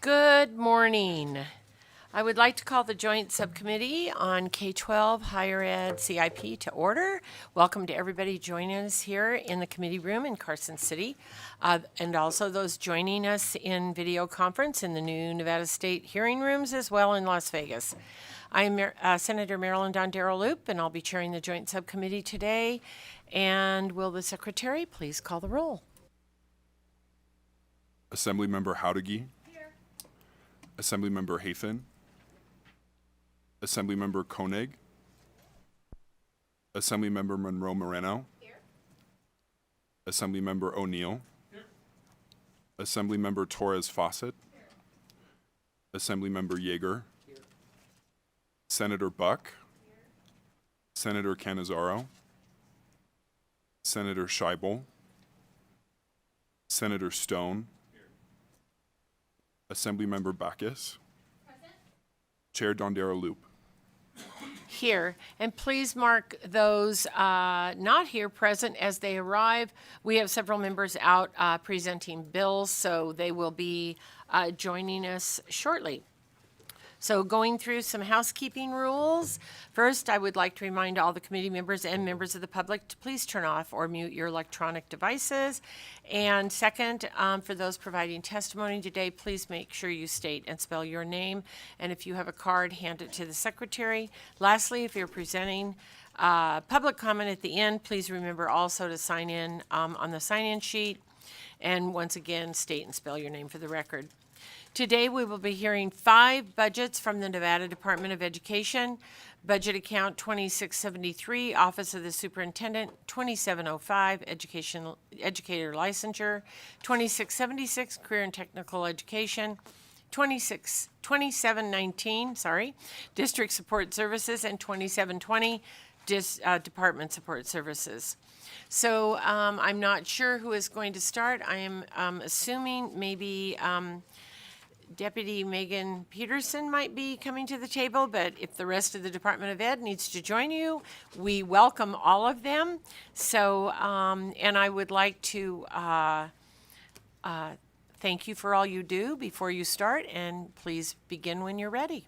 Good morning. I would like to call the Joint Subcommittee on K-12 Higher Ed CIP to order. Welcome to everybody joining us here in the committee room in Carson City, and also those joining us in video conference in the new Nevada State hearing rooms as well in Las Vegas. I'm Senator Marilyn Dondero Loop, and I'll be chairing the Joint Subcommittee today. And will the Secretary please call the roll? Assemblymember Howdegi. Here. Assemblymember Hafen. Assemblymember Koenig. Assemblymember Monroe Moreno. Here. Assemblymember O'Neill. Here. Assemblymember Torres Fawcett. Here. Assemblymember Yeager. Here. Senator Buck. Here. Senator Cannizzaro. Senator Scheibel. Senator Stone. Assemblymember Bacchus. Present. Chair Dondero Loop. Here, and please mark those not here present as they arrive. We have several members out presenting bills, so they will be joining us shortly. So going through some housekeeping rules. First, I would like to remind all the committee members and members of the public to please turn off or mute your electronic devices. And second, for those providing testimony today, please make sure you state and spell your name. And if you have a card, hand it to the secretary. Lastly, if you're presenting public comment at the end, please remember also to sign in on the sign-in sheet. And once again, state and spell your name for the record. Today, we will be hearing 5 budgets from the Nevada Department of Education. Budget account 2673, Office of the Superintendent, 2705, Educator Licensure, 2676, Career and Technical Education, 2719, District Support Services, and 2720, Department Support Services. So I'm not sure who is going to start. I am assuming maybe Deputy Megan Peterson might be coming to the table, but if the rest of the Department of Ed needs to join you, we welcome all of them. So, and I would like to thank you for all you do before you start, and please begin when you're ready.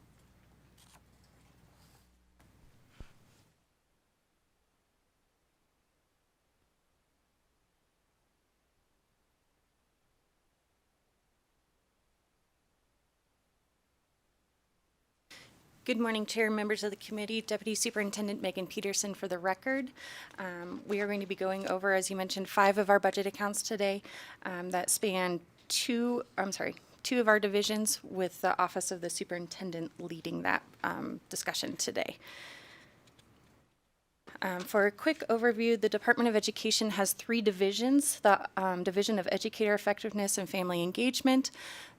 Good morning, Chair, members of the committee, Deputy Superintendent Megan Peterson for the record. We are going to be going over, as you mentioned, 5 of our budget accounts today that span two of our divisions, with the Office of the Superintendent leading that discussion today. For a quick overview, the Department of Education has 3 divisions: the Division of Educator Effectiveness and Family Engagement,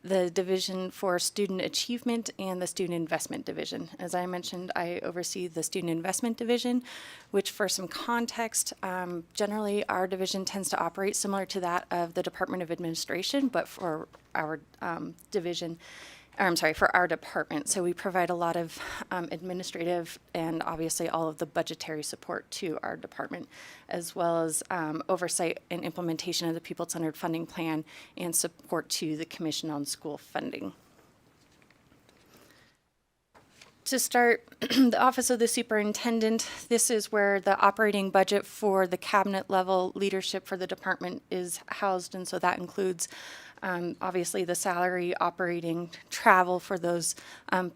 the Division for Student Achievement, and the Student Investment Division. As I mentioned, I oversee the Student Investment Division, which, for some context, generally our division tends to operate similar to that of the Department of Administration, but for our for our department. So we provide a lot of administrative and obviously all of the budgetary support to our department, as well as oversight and implementation of the People-Centered Funding Plan and support to the Commission on School Funding. To start, the Office of the Superintendent, this is where the operating budget for the cabinet level leadership for the department is housed, and so that includes obviously the salary, operating, travel for those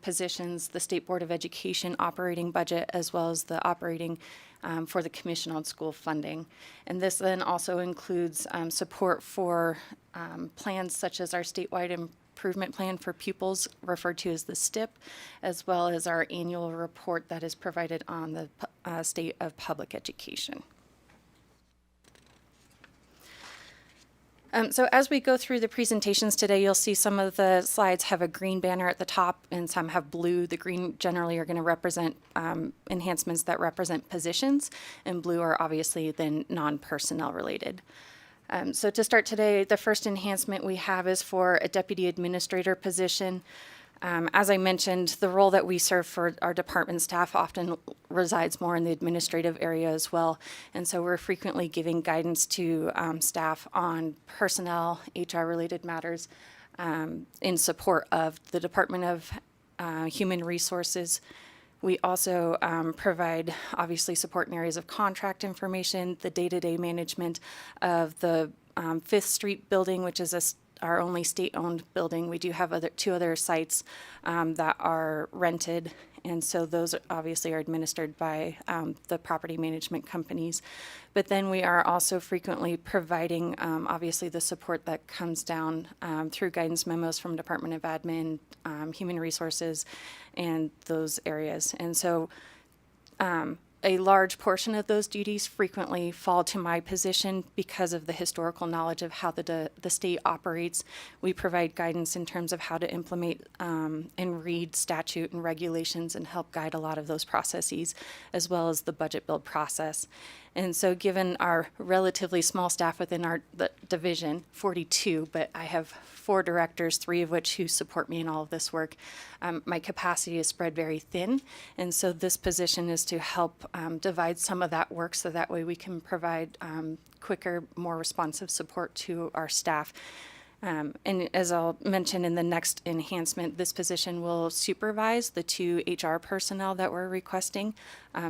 positions, the State Board of Education operating budget, as well as the operating for the Commission on School Funding. And this then also includes support for plans such as our statewide improvement plan for pupils, referred to as the STIP, as well as our annual report that is provided on the state of public education. So as we go through the presentations today, you'll see some of the slides have a green banner at the top and some have blue. The green generally are going to represent enhancements that represent positions, and blue are obviously then non-personnel related. So to start today, the first enhancement we have is for a deputy administrator position. As I mentioned, the role that we serve for our department staff often resides more in the administrative area as well. And so we're frequently giving guidance to staff on personnel, HR-related matters, in support of the Department of Human Resources. We also provide, obviously, support in areas of contract information, the day-to-day management of the Fifth Street building, which is our only state-owned building. We do have two other sites that are rented, and so those obviously are administered by the property management companies. But then we are also frequently providing, obviously, the support that comes down through guidance memos from Department of Admin, Human Resources, and those areas. And so a large portion of those duties frequently fall to my position because of the historical knowledge of how the state operates. We provide guidance in terms of how to implement and read statute and regulations and help guide a lot of those processes, as well as the budget build process. And so given our relatively small staff within the division, 42, but I have 4 directors, 3 of which who support me in all of this work, my capacity is spread very thin. And so this position is to help divide some of that work so that way we can provide quicker, more responsive support to our staff. And as I'll mention in the next enhancement, this position will supervise the 2 HR personnel that we're requesting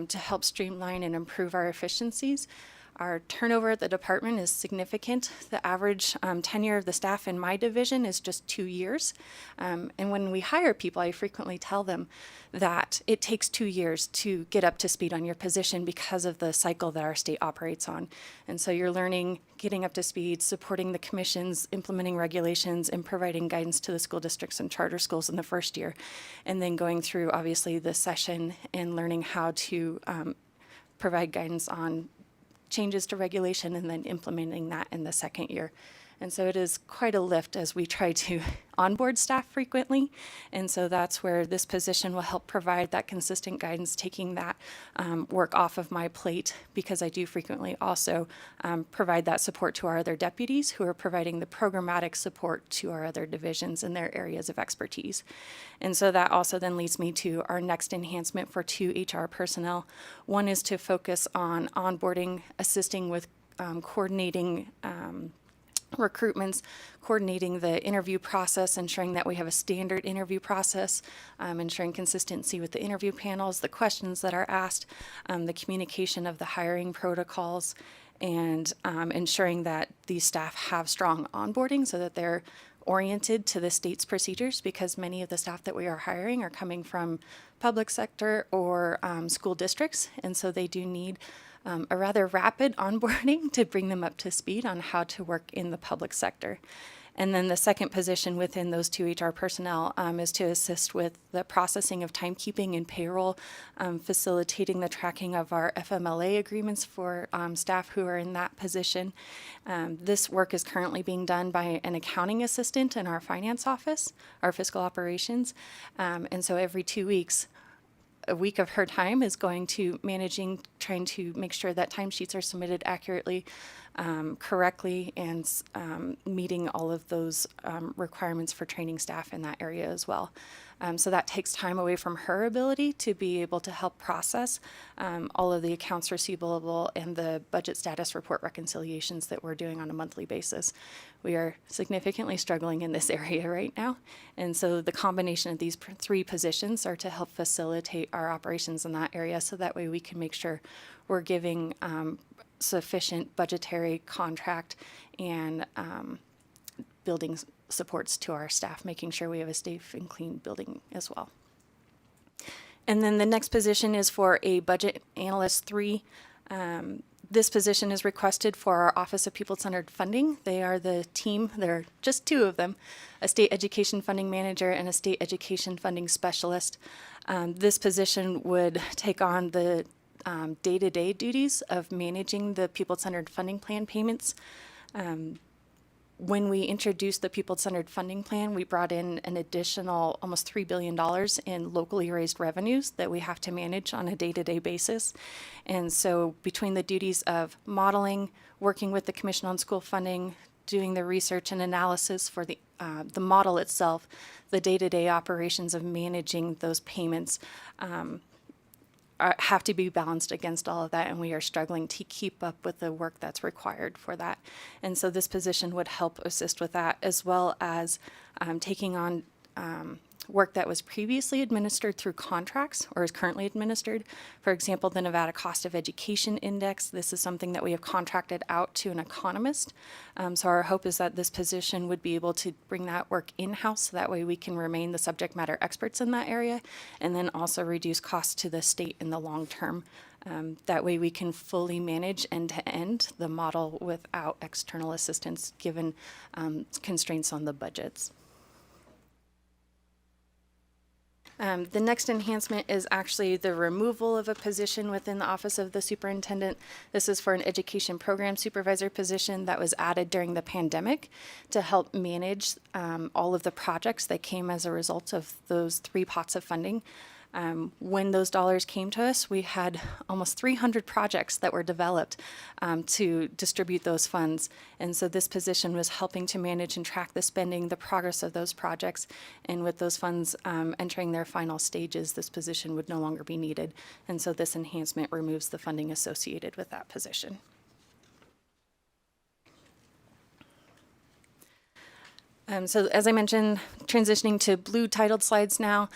to help streamline and improve our efficiencies. Our turnover at the department is significant. The average tenure of the staff in my division is just 2 years. And when we hire people, I frequently tell them that it takes 2 years to get up to speed on your position because of the cycle that our state operates on. And so you're learning, getting up to speed, supporting the commissions, implementing regulations, and providing guidance to the school districts and charter schools in the first year. And then going through, obviously, the session and learning how to provide guidance on changes to regulation and then implementing that in the second year. And so it is quite a lift as we try to onboard staff frequently. And so that's where this position will help provide that consistent guidance, taking that work off of my plate, because I do frequently also provide that support to our other deputies who are providing the programmatic support to our other divisions in their areas of expertise. And so that also then leads me to our next enhancement for 2 HR personnel. One is to focus on onboarding, assisting with coordinating recruitments, coordinating the interview process, ensuring that we have a standard interview process, ensuring consistency with the interview panels, the questions that are asked, the communication of the hiring protocols, and ensuring that these staff have strong onboarding so that they're oriented to the state's procedures, because many of the staff that we are hiring are coming from public sector or school districts, and so they do need a rather rapid onboarding to bring them up to speed on how to work in the public sector. And then the second position within those 2 HR personnel is to assist with the processing of timekeeping and payroll, facilitating the tracking of our FMLA agreements for staff who are in that position. This work is currently being done by an accounting assistant in our finance office, our fiscal operations. And so every 2 weeks, a week of her time is going to trying to make sure that timesheets are submitted accurately, correctly, and meeting all of those requirements for training staff in that area as well. So that takes time away from her ability to be able to help process all of the accounts receivable and the budget status report reconciliations that we're doing on a monthly basis. We are significantly struggling in this area right now. And so the combination of these 3 positions are to help facilitate our operations in that area, so that way we can make sure we're giving sufficient budgetary, contract, and building supports to our staff, making sure we have a safe and clean building as well. And then the next position is for a budget analyst 3. This position is requested for our Office of People-Centered Funding. They are the team, there are just 2 of them, a state education funding manager and a state education funding specialist. This position would take on the day-to-day duties of managing the People-Centered Funding Plan payments. When we introduced the People-Centered Funding Plan, we brought in an additional almost $3 billion in locally raised revenues that we have to manage on a day-to-day basis. And so between the duties of modeling, working with the Commission on School Funding, doing the research and analysis for the model itself, the day-to-day operations of managing those payments, have to be balanced against all of that, and we are struggling to keep up with the work that's required for that. And so this position would help assist with that, as well as taking on work that was previously administered through contracts or is currently administered. For example, the Nevada Cost of Education Index. This is something that we have contracted out to an economist. So our hope is that this position would be able to bring that work in-house, so that way we can remain the subject matter experts in that area, and then also reduce costs to the state in the long term. That way we can fully manage end-to-end the model without external assistance, given constraints on the budgets. The next enhancement is actually the removal of a position within the Office of the Superintendent. This is for an education program supervisor position that was added during the pandemic to help manage all of the projects that came as a result of those 3 pots of funding. When those dollars came to us, we had almost 300 projects that were developed to distribute those funds. And so this position was helping to manage and track the spending, the progress of those projects. And with those funds entering their final stages, this position would no longer be needed. And so this enhancement removes the funding associated with that position. So as I mentioned, transitioning to blue titled slides now,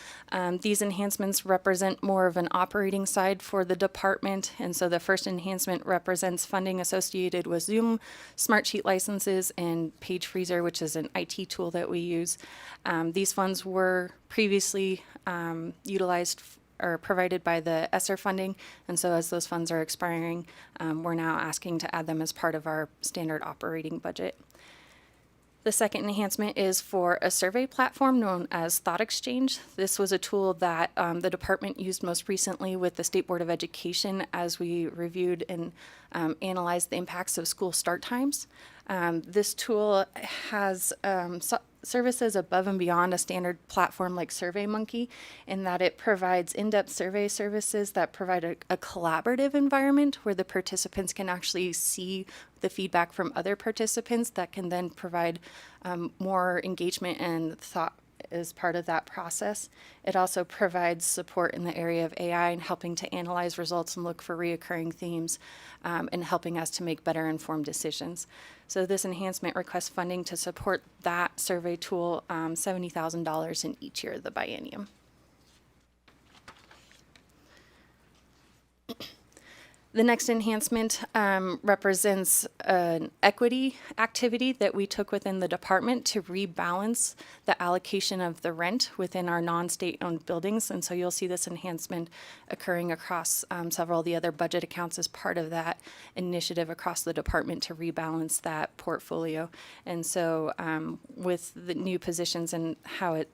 these enhancements represent more of an operating side for the department. And so the first enhancement represents funding associated with Zoom, Smartsheet licenses, and Page Freezer, which is an IT tool that we use. These funds were previously utilized or provided by the ESSER funding. And so as those funds are expiring, we're now asking to add them as part of our standard operating budget. The second enhancement is for a survey platform known as Thought Exchange. This was a tool that the department used most recently with the State Board of Education as we reviewed and analyzed the impacts of school start times. This tool has services above and beyond a standard platform like SurveyMonkey, in that it provides in-depth survey services that provide a collaborative environment where the participants can actually see the feedback from other participants that can then provide more engagement and thought as part of that process. It also provides support in the area of AI and helping to analyze results and look for reoccurring themes and helping us to make better informed decisions. So this enhancement requests funding to support that survey tool, $70,000 in each year of the biennium. The next enhancement represents an equity activity that we took within the department to rebalance the allocation of the rent within our non-state-owned buildings. And so you'll see this enhancement occurring across several of the other budget accounts as part of that initiative across the department to rebalance that portfolio. And so with the new positions and how it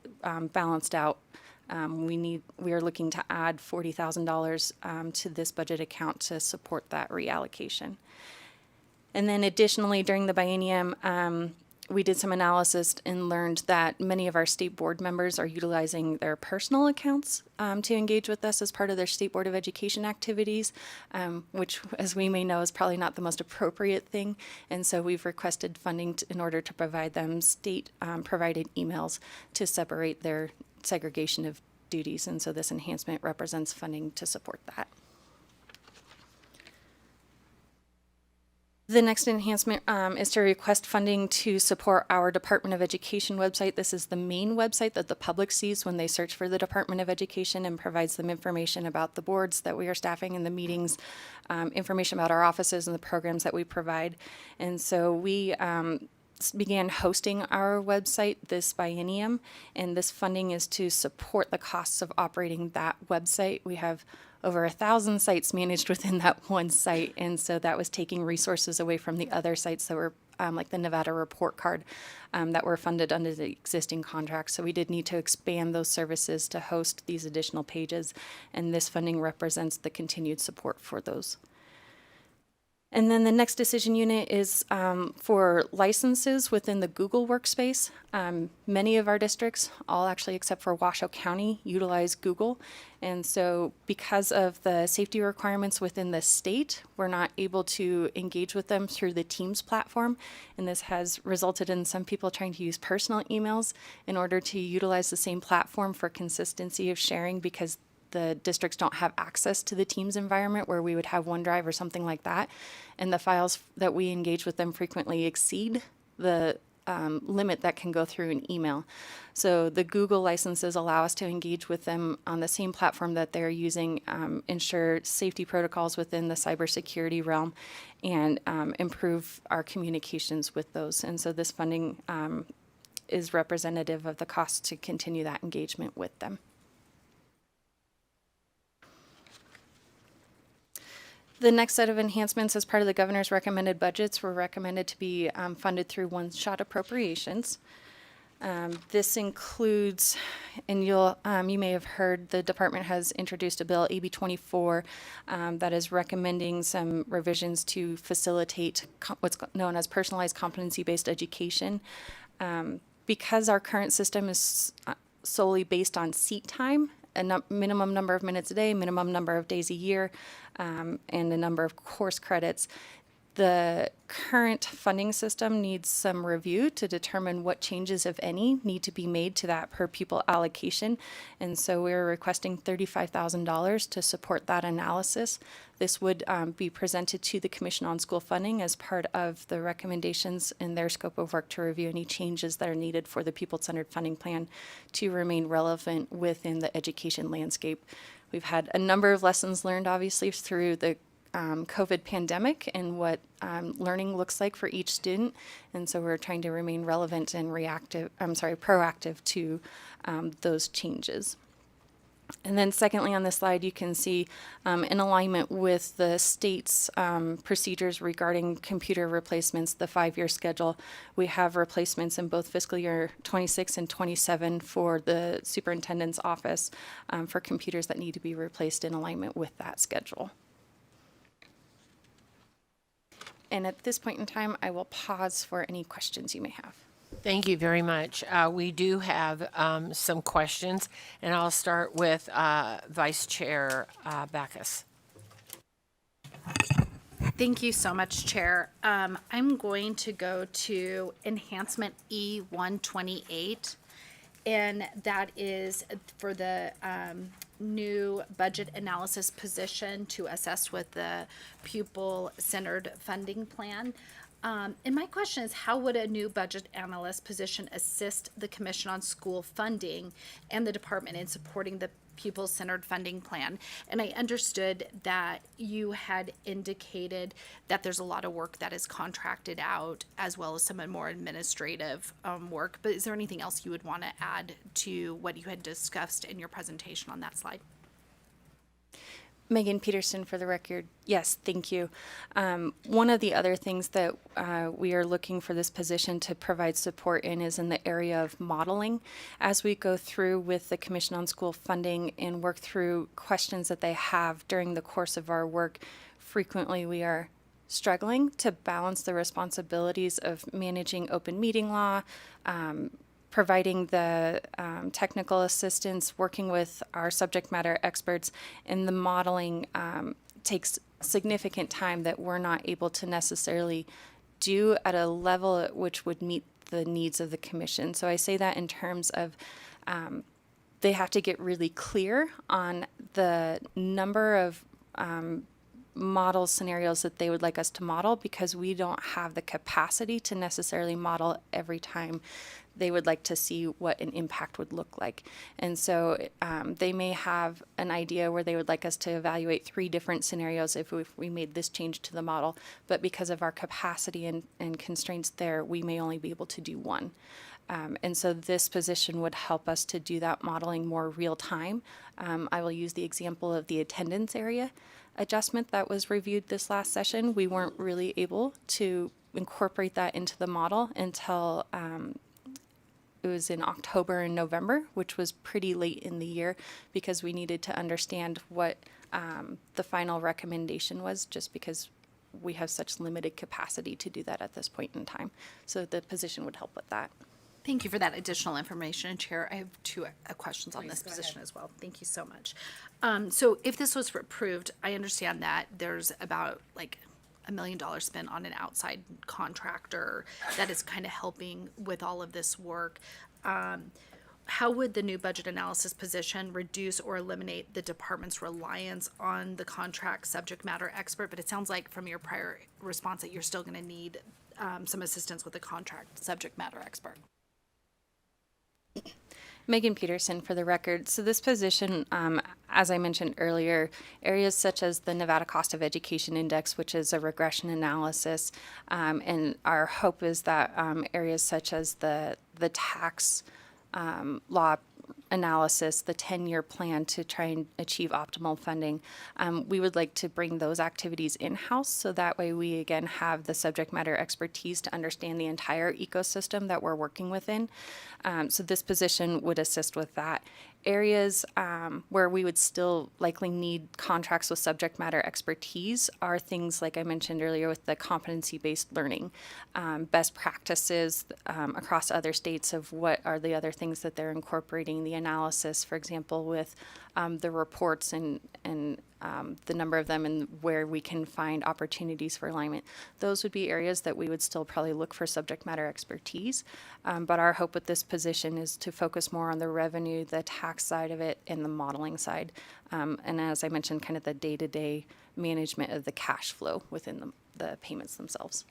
balanced out, we are looking to add $40,000 to this budget account to support that reallocation. And then additionally, during the biennium, we did some analysis and learned that many of our state board members are utilizing their personal accounts to engage with us as part of their State Board of Education activities, which, as we may know, is probably not the most appropriate thing. And so we've requested funding in order to provide them state-provided emails to separate their segregation of duties, and so this enhancement represents funding to support that. The next enhancement is to request funding to support our Department of Education website. This is the main website that the public sees when they search for the Department of Education, and provides them information about the boards that we are staffing and the meetings, information about our offices and the programs that we provide. And so we began hosting our website this biennium, and this funding is to support the costs of operating that website. We have over 1,000 sites managed within that one site, and so that was taking resources away from the other sites that were like the Nevada Report Card that were funded under the existing contracts. So we did need to expand those services to host these additional pages, and this funding represents the continued support for those. And then the next decision unit is for licenses within the Google workspace. Many of our districts, all actually except for Washoe County, utilize Google. And so because of the safety requirements within the state, we're not able to engage with them through the Teams platform. And this has resulted in some people trying to use personal emails in order to utilize the same platform for consistency of sharing, because the districts don't have access to the Teams environment where we would have OneDrive or something like that. And the files that we engage with them frequently exceed the limit that can go through an email. So the Google licenses allow us to engage with them on the same platform that they're using, ensure safety protocols within the cybersecurity realm, and improve our communications with those. And so this funding is representative of the cost to continue that engagement with them. The next set of enhancements as part of the governor's recommended budgets were recommended to be funded through one-shot appropriations. This includes, and you may have heard, the department has introduced a bill, AB 24, that is recommending some revisions to facilitate what's known as personalized competency-based education. Because our current system is solely based on seat time, a minimum number of minutes a day, minimum number of days a year, and a number of course credits. The current funding system needs some review to determine what changes, if any, need to be made to that per pupil allocation. And so we're requesting $35,000 to support that analysis. This would be presented to the Commission on School Funding as part of the recommendations in their scope of work to review any changes that are needed for the pupil-centered funding plan to remain relevant within the education landscape. We've had a number of lessons learned, obviously, through the COVID pandemic and what learning looks like for each student. And so we're trying to remain relevant and proactive to those changes. And then secondly, on this slide, you can see in alignment with the state's procedures regarding computer replacements, the 5-year schedule, we have replacements in both fiscal year 26 and 27 for the superintendent's office for computers that need to be replaced in alignment with that schedule. And at this point in time, I will pause for any questions you may have. Thank you very much. We do have some questions, and I'll start with Vice Chair Backus. Thank you so much, Chair. I'm going to go to Enhancement E128, and that is for the new budget analysis position to assess with the pupil-centered funding plan. And my question is, how would a new budget analyst position assist the Commission on School Funding and the department in supporting the pupil-centered funding plan? And I understood that you had indicated that there's a lot of work that is contracted out, as well as some more administrative work. But is there anything else you would want to add to what you had discussed in your presentation on that slide? Megan Peterson, for the record. Yes, thank you. One of the other things that we are looking for this position to provide support in is in the area of modeling. As we go through with the Commission on School Funding and work through questions that they have during the course of our work, frequently we are struggling to balance the responsibilities of managing open meeting law, providing the technical assistance, working with our subject matter experts, and the modeling takes significant time that we're not able to necessarily do at a level at which would meet the needs of the commission. So I say that in terms of they have to get really clear on the number of model scenarios that they would like us to model, because we don't have the capacity to necessarily model every time they would like to see what an impact would look like. And so they may have an idea where they would like us to evaluate 3 different scenarios if we made this change to the model, but because of our capacity and constraints there, we may only be able to do 1. And so this position would help us to do that modeling more real time. I will use the example of the attendance area adjustment that was reviewed this last session. We weren't really able to incorporate that into the model until it was in October and November, which was pretty late in the year, because we needed to understand what the final recommendation was, just because we have such limited capacity to do that at this point in time. So the position would help with that. Thank you for that additional information. And Chair, I have 2 questions on this position as well. Thank you so much. So if this was approved, I understand that there's about like $1 million spent on an outside contractor that is kind of helping with all of this work. how would the new budget analysis position reduce or eliminate the department's reliance on the contract subject matter expert? But it sounds like from your prior response that you're still going to need some assistance with the contract subject matter expert. Megan Peterson for the record. So this position, as I mentioned earlier, areas such as the Nevada Cost of Education Index, which is a regression analysis, and our hope is that areas such as the tax law analysis, the 10-year plan to try and achieve optimal funding, we would like to bring those activities in-house so that way we again have the subject matter expertise to understand the entire ecosystem that we're working within. So this position would assist with that. Areas where we would still likely need contracts with subject matter expertise are things like I mentioned earlier with the competency-based learning, best practices across other states of what are the other things that they're incorporating, the analysis, for example, with the reports and the number of them and where we can find opportunities for alignment. Those would be areas that we would still probably look for subject matter expertise. But our hope with this position is to focus more on the revenue, the tax side of it, and the modeling side. And as I mentioned, kind of the day-to-day management of the cash flow within the payments themselves.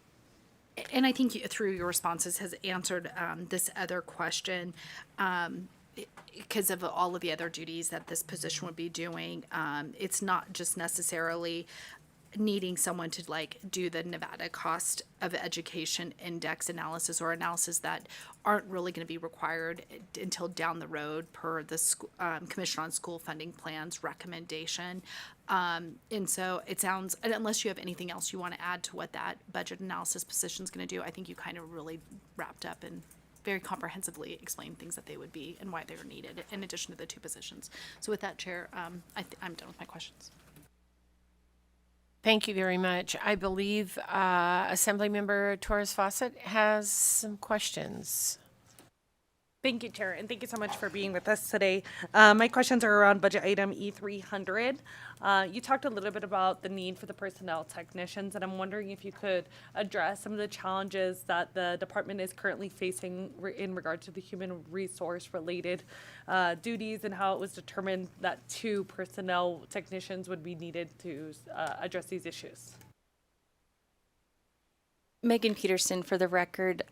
And I think through your responses has answered this other question. Because of all of the other duties that this position would be doing, it's not just necessarily needing someone to like do the Nevada Cost of Education Index analysis or analysis that aren't really going to be required until down the road per the Commission on School Funding Plans recommendation. And so it sounds, and unless you have anything else you want to add to what that budget analysis position is going to do, I think you kind of really wrapped up and very comprehensively explain things that they would be and why they are needed in addition to the two positions. So with that, Chair, I'm done with my questions. Thank you very much. I believe Assemblymember Torres Fawcett has some questions. Thank you, Chair, and thank you so much for being with us today. My questions are around budget item E300. You talked a little bit about the need for the personnel technicians, and I'm wondering if you could address some of the challenges that the department is currently facing in regard to the human resource related duties and how it was determined that 2 personnel technicians would be needed to address these issues. Megan Peterson for the record.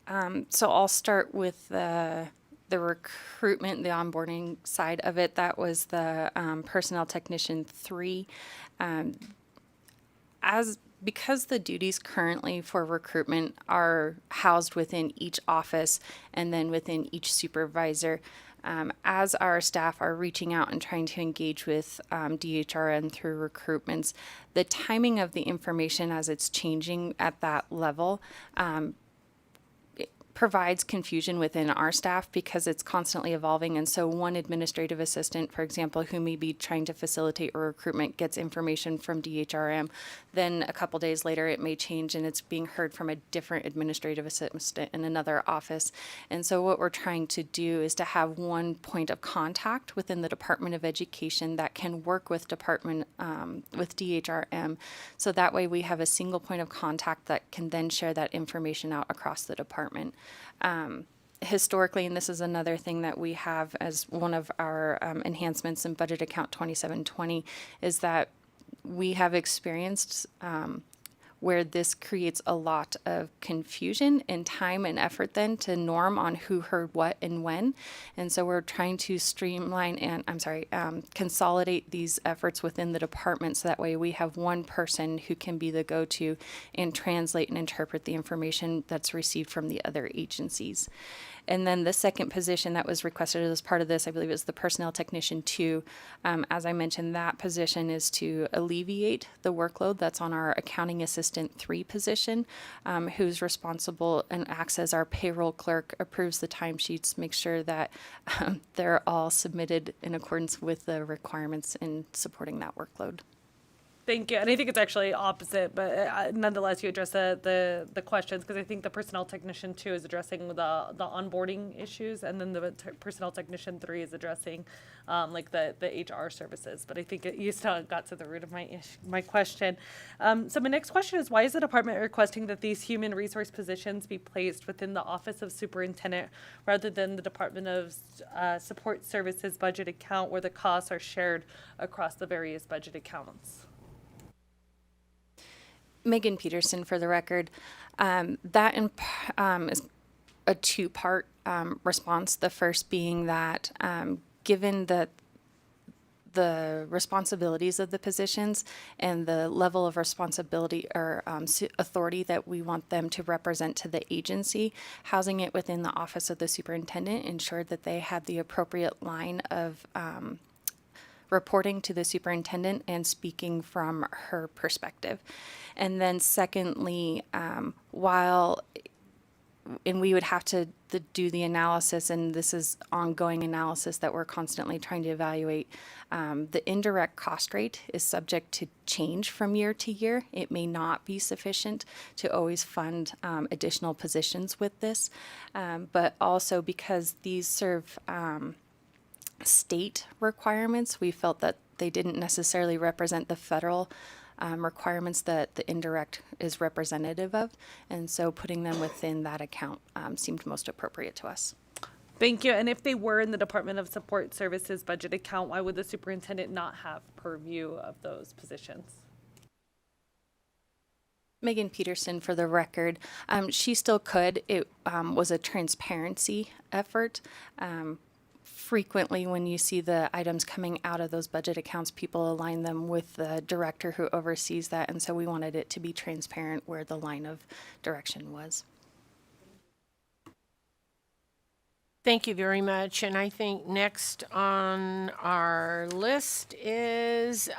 So I'll start with the recruitment, the onboarding side of it. That was the personnel technician 3. Because the duties currently for recruitment are housed within each office and then within each supervisor, as our staff are reaching out and trying to engage with DHRN through recruitments, the timing of the information as it's changing at that level provides confusion within our staff because it's constantly evolving. And so one administrative assistant, for example, who may be trying to facilitate a recruitment gets information from DHRM. Then a couple days later, it may change and it's being heard from a different administrative assistant in another office. And so what we're trying to do is to have one point of contact within the Department of Education that can work with with DHRM. So that way we have a single point of contact that can then share that information out across the department. Historically, and this is another thing that we have as one of our enhancements in budget account 2720, is that we have experienced where this creates a lot of confusion and time and effort then to norm on who heard what and when. And so we're trying to streamline and, consolidate these efforts within the department so that way we have one person who can be the go-to and translate and interpret the information that's received from the other agencies. And then the second position that was requested as part of this, I believe, is the personnel technician 2. As I mentioned, that position is to alleviate the workload that's on our accounting assistant 3 position, who's responsible and acts as our payroll clerk, approves the timesheets, makes sure that they're all submitted in accordance with the requirements in supporting that workload. Thank you. And I think it's actually opposite, but nonetheless, you address the questions, because I think the personnel technician 2 is addressing the onboarding issues, and then the personnel technician 3 is addressing like the HR services. But I think you still got to the root of my question. So my next question is, why is the department requesting that these human resource positions be placed within the Office of Superintendent rather than the Department of Support Services budget account, where the costs are shared across the various budget accounts? Megan Peterson for the record. Is a two-part response. The first being that given the responsibilities of the positions and the level of responsibility or authority that we want them to represent to the agency, housing it within the Office of the Superintendent ensured that they had the appropriate line of reporting to the superintendent and speaking from her perspective. And then secondly, and we would have to do the analysis, and this is ongoing analysis that we're constantly trying to evaluate. The indirect cost rate is subject to change from year to year. It may not be sufficient to always fund additional positions with this, but also because these serve state requirements, we felt that they didn't necessarily represent the federal requirements that the indirect is representative of, and so putting them within that account seemed most appropriate to us. Thank you. And if they were in the Department of Support Services budget account, why would the superintendent not have purview of those positions? Megan Peterson for the record. She still could. It was a transparency effort. Frequently, when you see the items coming out of those budget accounts, people align them with the director who oversees that, and so we wanted it to be transparent where the line of direction was. Thank you very much. And I think next on our list is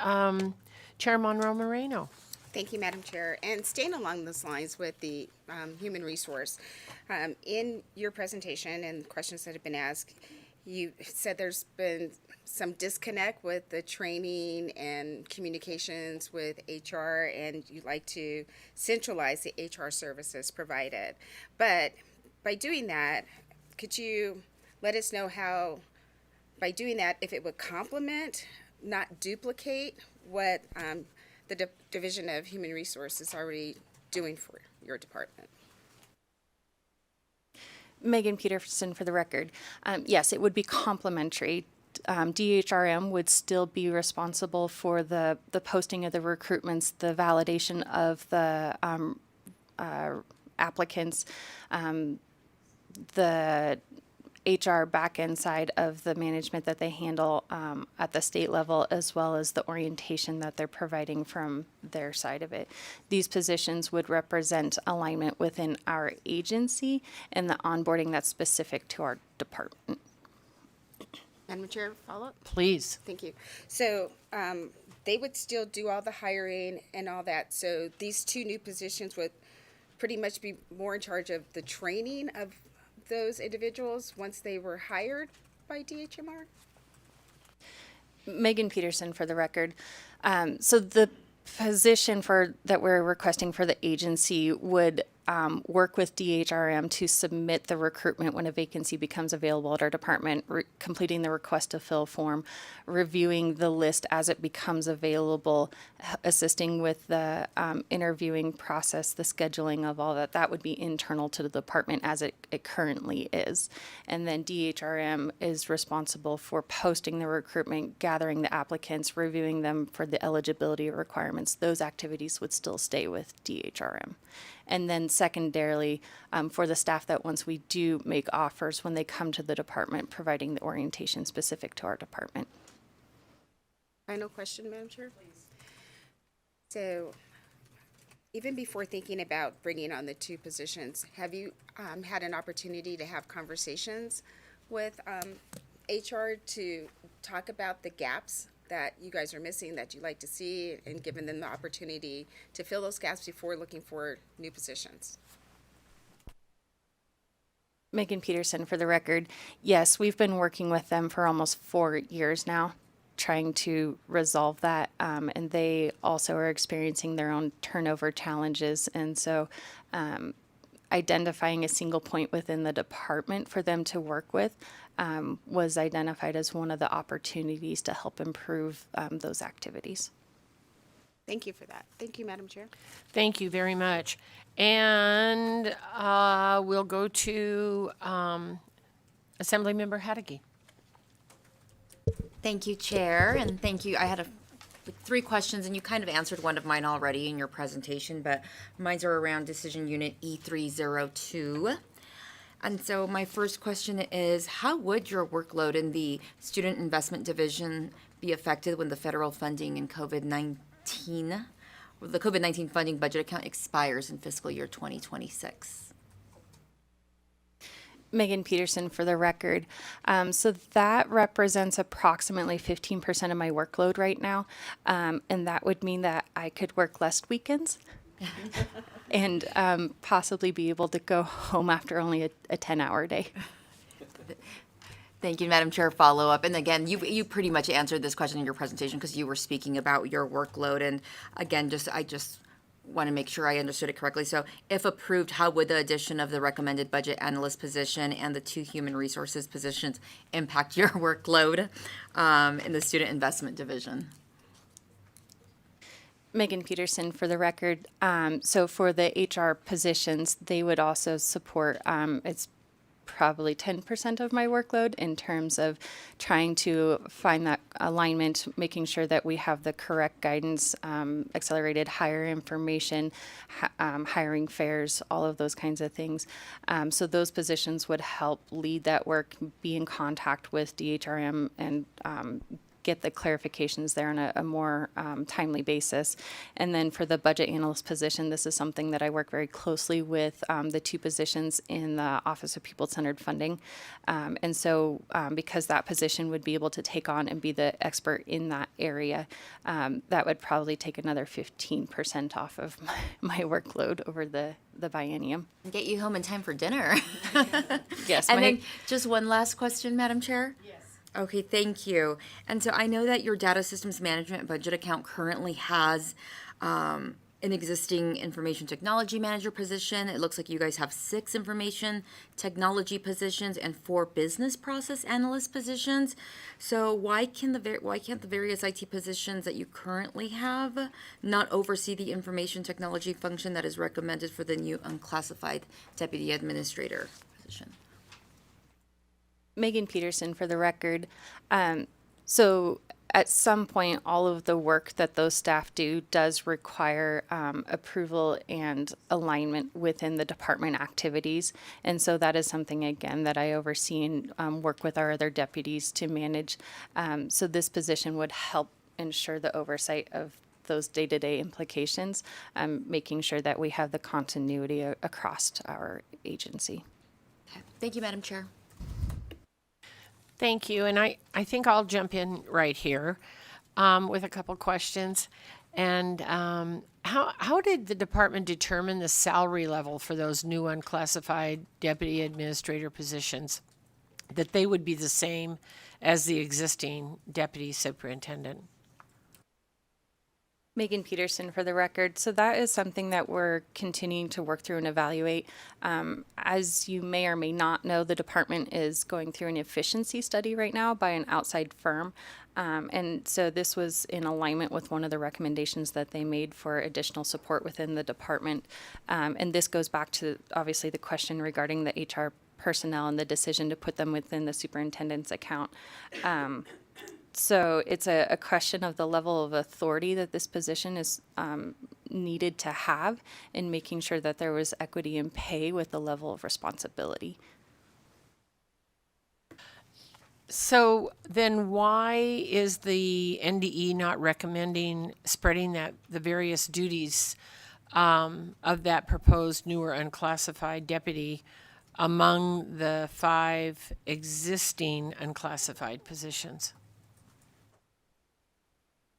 Chair Monroe Moreno. Thank you, Madam Chair. And staying along those lines with the human resource, in your presentation and questions that have been asked, you said there's been some disconnect with the training and communications with HR, and you'd like to centralize the HR services provided. But by doing that, could you let us know how, by doing that, if it would complement, not duplicate, what the Division of Human Resources is already doing for your department? Megan Peterson for the record. Yes, it would be complementary. DHRM would still be responsible for the posting of the recruitments, the validation of the applicants, the HR back-end side of the management that they handle at the state level, as well as the orientation that they're providing from their side of it. These positions would represent alignment within our agency and the onboarding that's specific to our department. Madam Chair, follow-up? Please. Thank you. So they would still do all the hiring and all that. So these two new positions would pretty much be more in charge of the training of those individuals once they were hired by DHMR? Megan Peterson for the record. So the position that we're requesting for the agency would work with DHRM to submit the recruitment when a vacancy becomes available at our department, completing the request to fill form, reviewing the list as it becomes available, assisting with the interviewing process, the scheduling of all that. That would be internal to the department as it currently is. And then DHRM is responsible for posting the recruitment, gathering the applicants, reviewing them for the eligibility requirements. Those activities would still stay with DHRM. And then secondarily, for the staff that once we do make offers, when they come to the department, providing the orientation specific to our department. Final question, Madam Chair? Please. So even before thinking about bringing on the two positions, have you had an opportunity to have conversations with HR to talk about the gaps that you guys are missing that you'd like to see, and giving them the opportunity to fill those gaps before looking for new positions? Megan Peterson for the record. Yes, we've been working with them for almost 4 years now. trying to resolve that. And they also are experiencing their own turnover challenges. And so identifying a single point within the department for them to work with was identified as one of the opportunities to help improve those activities. Thank you for that. Thank you, Madam Chair. Thank you very much. And we'll go to Assemblymember Haddocky. Thank you, Chair, and thank you. I had three questions, and you kind of answered one of mine already in your presentation, but mine's are around Decision Unit E302. And so my first question is, how would your workload in the Student Investment Division be affected when the federal funding in the COVID-19 funding budget account expires in fiscal year 2026? Megan Peterson for the record. So that represents approximately 15% of my workload right now. And that would mean that I could work less weekends and possibly be able to go home after only a 10-hour day. Thank you, Madam Chair. Follow up. And again, you pretty much answered this question in your presentation because you were speaking about your workload. And again, I just want to make sure I understood it correctly. So if approved, how would the addition of the recommended budget analyst position and the 2 human resources positions impact your workload in the Student Investment Division? Megan Peterson for the record. So for the HR positions, they would also support, it's probably 10% of my workload in terms of trying to find that alignment, making sure that we have the correct guidance, accelerated hire information, hiring fairs, all of those kinds of things. So those positions would help lead that work, be in contact with DHRM and get the clarifications there on a more timely basis. And then for the budget analyst position, this is something that I work very closely with the 2 positions in the Office of People-Centered Funding. And so because that position would be able to take on and be the expert in that area, that would probably take another 15% off of my workload over the biennium. Get you home in time for dinner. Yes. And then just one last question, Madam Chair. Yes. Okay, thank you. And so I know that your data systems management budget account currently has an existing information technology manager position. It looks like you guys have 6 information technology positions and 4 business process analyst positions. So why can't the various IT positions that you currently have not oversee the information technology function that is recommended for the new unclassified deputy administrator position? Megan Peterson for the record. So at some point, all of the work that those staff do does require approval and alignment within the department activities. And so that is something, again, that I oversee and work with our other deputies to manage. So this position would help ensure the oversight of those day-to-day implications, making sure that we have the continuity across our agency. Okay. Thank you, Madam Chair. Thank you. And I think I'll jump in right here with a couple questions. And how did the department determine the salary level for those new unclassified deputy administrator positions? That they would be the same as the existing deputy superintendent? Megan Peterson for the record. So that is something that we're continuing to work through and evaluate. As you may or may not know, the department is going through an efficiency study right now by an outside firm. And so this was in alignment with one of the recommendations that they made for additional support within the department. And this goes back to obviously the question regarding the HR personnel and the decision to put them within the superintendent's account. So it's a question of the level of authority that this position is needed to have in making sure that there was equity in pay with the level of responsibility. So then why is the NDE not recommending spreading the various duties of that proposed newer unclassified deputy among the 5 existing unclassified positions?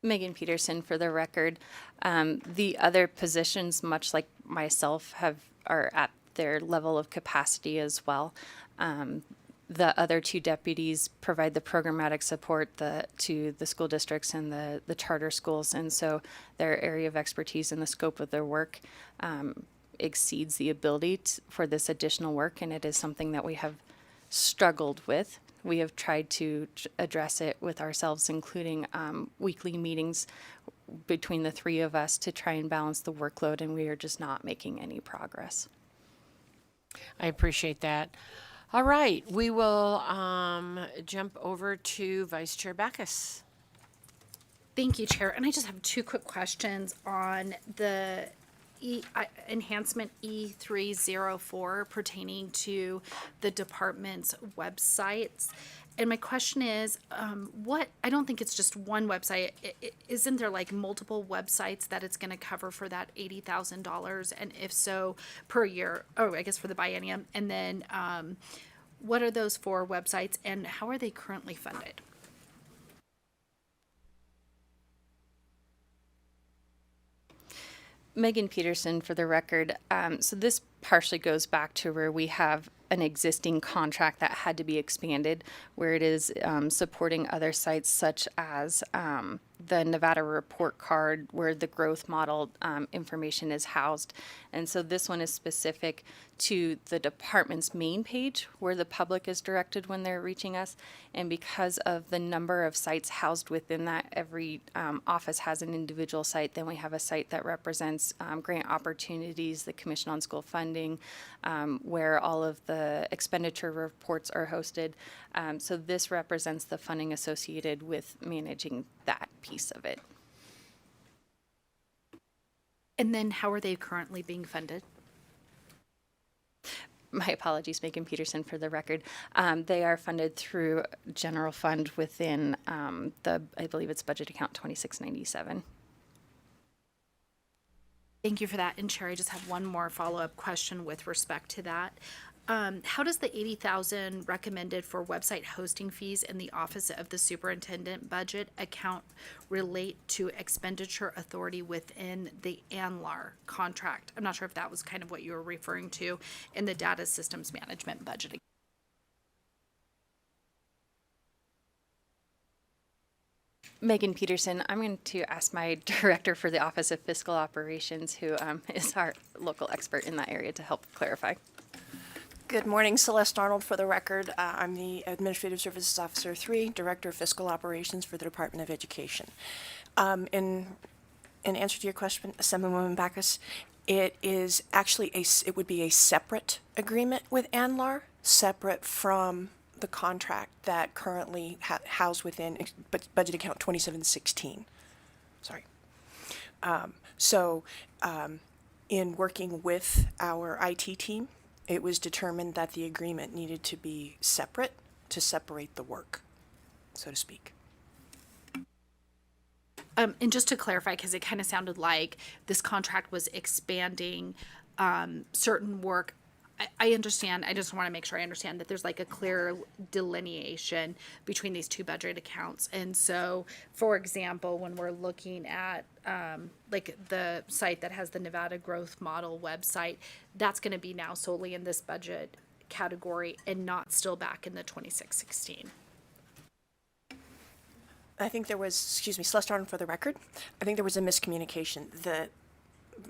Megan Peterson for the record. The other positions, much like myself, are at their level of capacity as well. The other two deputies provide the programmatic support to the school districts and the charter schools. And so their area of expertise and the scope of their work exceeds the ability for this additional work. And it is something that we have struggled with. We have tried to address it with ourselves, including weekly meetings between the three of us to try and balance the workload, and we are just not making any progress. I appreciate that. All right, we will jump over to Vice Chair Backus. Thank you, Chair. And I just have two quick questions on the enhancement E304 pertaining to the department's websites. And my question is, I don't think it's just one website. Isn't there like multiple websites that it's going to cover for that $80,000? And if so, per year, I guess for the biennium. And then what are those 4 websites and how are they currently funded? Megan Peterson, for the record. So this partially goes back to where we have an existing contract that had to be expanded, where it is supporting other sites such as the Nevada report card, where the growth model information is housed. And so this one is specific to the department's main page, where the public is directed when they're reaching us. And because of the number of sites housed within that, every office has an individual site. Then we have a site that represents grant opportunities, the Commission on School Funding, where all of the expenditure reports are hosted. So this represents the funding associated with managing that piece of it. And then how are they currently being funded? My apologies, Megan Peterson, for the record. They are funded through general fund within I believe it's budget account 2697. Thank you for that. And Chair, I just have one more follow-up question with respect to that. How does the $80,000 recommended for website hosting fees in the Office of the Superintendent budget account relate to expenditure authority within the ANLAR contract? I'm not sure if that was kind of what you were referring to in the Data Systems Management budget. Megan Peterson, I'm going to ask my director for the Office of Fiscal Operations, who is our local expert in that area, to help clarify. Good morning, Celeste Arnold for the record. I'm the Administrative Services Officer 3, Director of Fiscal Operations for the Department of Education. In answer to your question, Assemblywoman Backus, it is actually it would be a separate agreement with ANLAR, separate from the contract that currently housed within budget account 2716. Sorry. In working with our IT team, it was determined that the agreement needed to be separate to separate the work, so to speak. And just to clarify, because it kind of sounded like this contract was expanding certain work. I understand. I just want to make sure I understand that there's like a clear delineation between these two budget accounts. And so, for example, when we're looking at like the site that has the Nevada Growth Model website, that's going to be now solely in this budget category and not still back in the 2616. I think there was, excuse me, Celeste Arnold for the record, I think there was a miscommunication.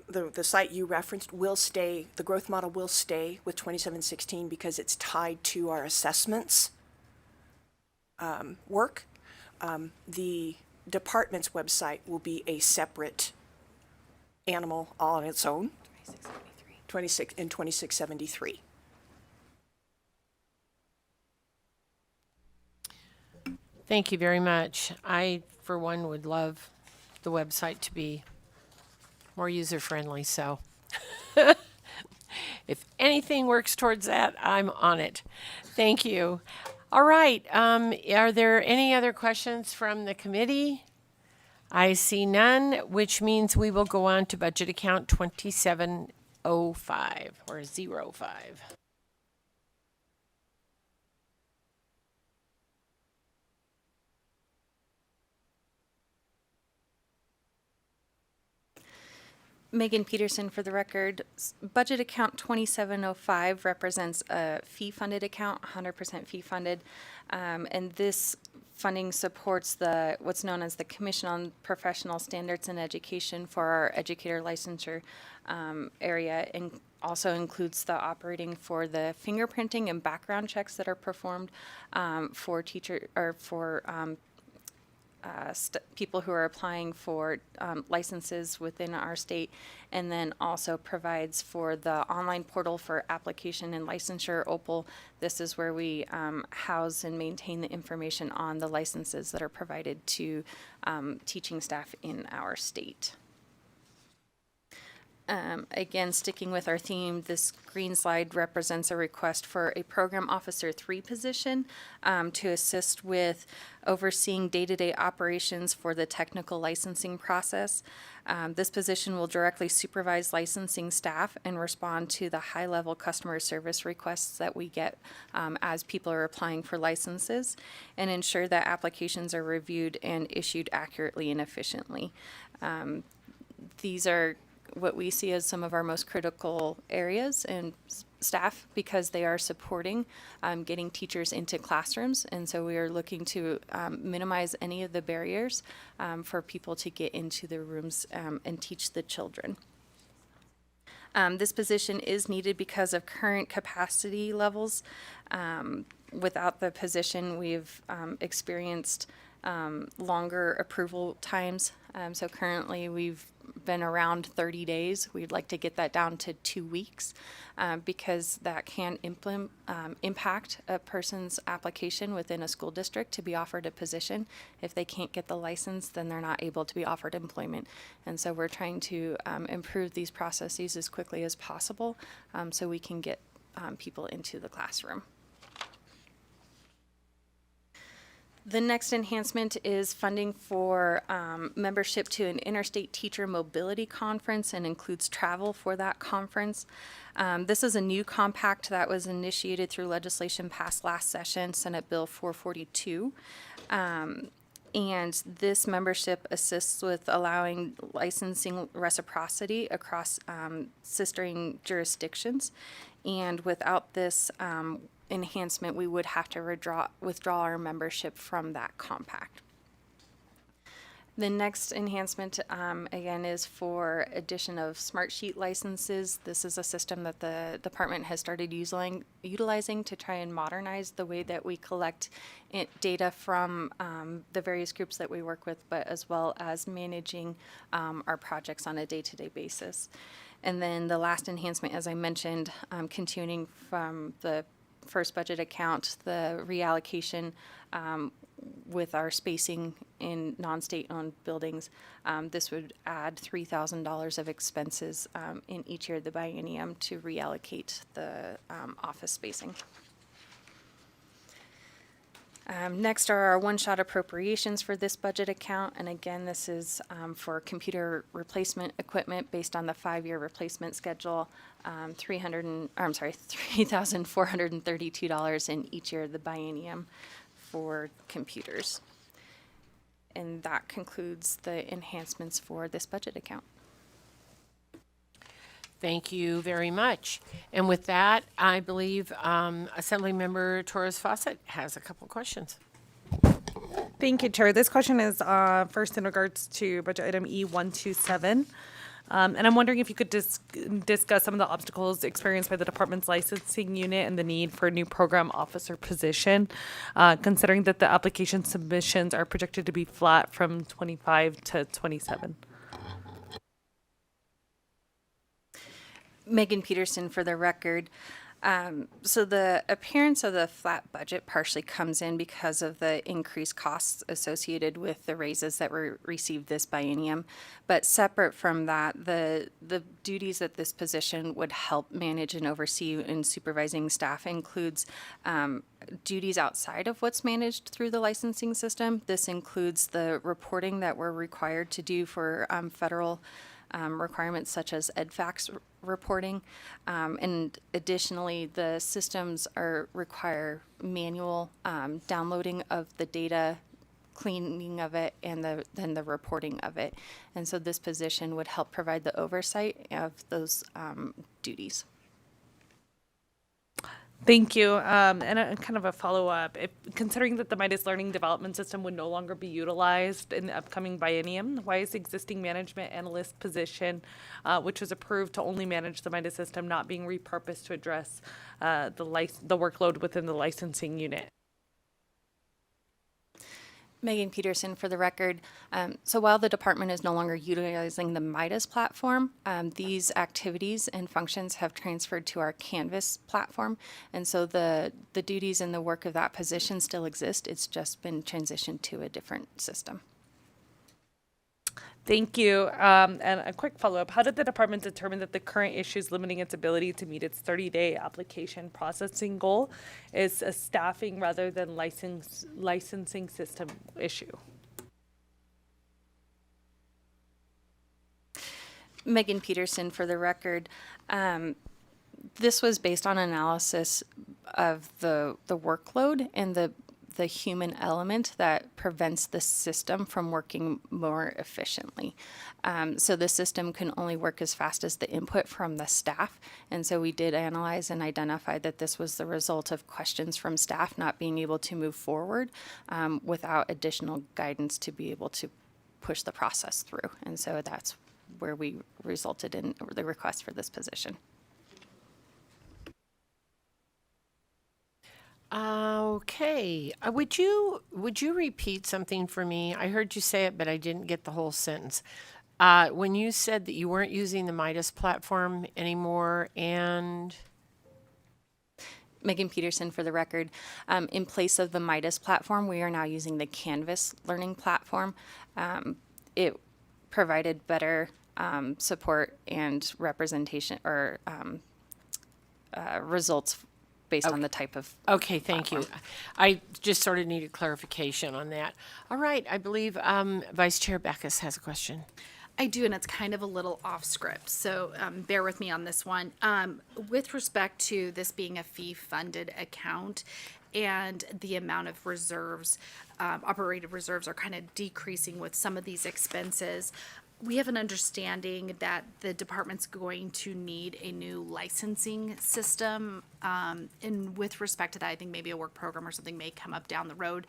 The site you referenced will stay, the growth model will stay with 2716 because it's tied to our assessments work. The department's website will be a separate animal all on its own. 2673. Thank you very much. I, for one, would love the website to be more user-friendly, so if anything works towards that, I'm on it. Thank you. All right, are there any other questions from the committee? I see none, which means we will go on to budget account 2705 or 05. Megan Peterson for the record. Budget account 2705 represents a fee-funded account, 100% fee-funded. And this funding supports what's known as the Commission on Professional Standards in Education for our educator licensure area, and also includes the operating for the fingerprinting and background checks that are performed for people who are applying for licenses within our state, and then also provides for the online portal for application and licensure, OPAL. This is where we house and maintain the information on the licenses that are provided to teaching staff in our state. Again, sticking with our theme, this green slide represents a request for a Program Officer 3 position to assist with overseeing day-to-day operations for the technical licensing process. This position will directly supervise licensing staff and respond to the high-level customer service requests that we get as people are applying for licenses, and ensure that applications are reviewed and issued accurately and efficiently. These are what we see as some of our most critical areas and staff, because they are supporting getting teachers into classrooms. And so we are looking to minimize any of the barriers for people to get into the rooms and teach the children. This position is needed because of current capacity levels. Without the position, we've experienced longer approval times. So currently we've been around 30 days. We'd like to get that down to 2 weeks because that can impact a person's application within a school district to be offered a position. If they can't get the license, then they're not able to be offered employment. And so we're trying to improve these processes as quickly as possible so we can get people into the classroom. The next enhancement is funding for membership to an interstate teacher mobility conference and includes travel for that conference. This is a new compact that was initiated through legislation passed last session, Senate Bill 442. And this membership assists with allowing licensing reciprocity across sistering jurisdictions. And without this enhancement, we would have to withdraw our membership from that compact. The next enhancement, again, is for addition of Smartsheet licenses. This is a system that the department has started utilizing to try and modernize the way that we collect data from the various groups that we work with, but as well as managing our projects on a day-to-day basis. And then the last enhancement, as I mentioned, continuing from the first budget account, the reallocation with our spacing in non-state owned buildings. This would add $3,000 of expenses in each year of the biennium to reallocate the office spacing. Next are our one-shot appropriations for this budget account, and again, this is for computer replacement equipment based on the 5-year replacement schedule. $3,432 in each year of the biennium for computers. And that concludes the enhancements for this budget account. Thank you very much. And with that, I believe Assemblymember Torres Fawcett has a couple questions. Thank you, Chair. This question is first in regards to budget item E127. And I'm wondering if you could discuss some of the obstacles experienced by the department's licensing unit and the need for a new program officer position, considering that the application submissions are projected to be flat from 25 to 27. Megan Peterson for the record. So the appearance of the flat budget partially comes in because of the increased costs associated with the raises that were received this biennium. But separate from that, the duties that this position would help manage and oversee in supervising staff includes duties outside of what's managed through the licensing system. This includes the reporting that we're required to do for federal requirements such as EDFACS reporting. And additionally, the systems require manual downloading of the data cleaning of it and then the reporting of it. And so this position would help provide the oversight of those duties. Thank you. And kind of a follow-up. Considering that the Midas Learning Development System would no longer be utilized in the upcoming biennium, why is the existing management analyst position, which was approved to only manage the Midas system, not being repurposed to address the workload within the licensing unit? Megan Peterson for the record. So while the department is no longer utilizing the Midas platform, these activities and functions have transferred to our Canvas platform. And so the duties and the work of that position still exist. It's just been transitioned to a different system. Thank you. And a quick follow-up. How did the department determine that the current issues limiting its ability to meet its 30-day application processing goal is a staffing rather than licensing system issue? Megan Peterson for the record. This was based on analysis of the workload and the human element that prevents the system from working more efficiently. So the system can only work as fast as the input from the staff. And so we did analyze and identify that this was the result of questions from staff not being able to move forward without additional guidance to be able to push the process through. And so that's where we resulted in the request for this position. Okay, would you repeat something for me? I heard you say it, but I didn't get the whole sentence. When you said that you weren't using the Midas platform anymore, and Megan Peterson for the record. In place of the Midas platform, we are now using the Canvas learning platform. It provided better support and representation or results based on the type of okay, thank you. I just sort of needed clarification on that. All right, I believe Vice Chair Backus has a question. I do, and it's kind of a little off script, so bear with me on this one. With respect to this being a fee-funded account and the amount of reserves, operating reserves are kind of decreasing with some of these expenses, we have an understanding that the department's going to need a new licensing system. And with respect to that, I think maybe a work program or something may come up down the road.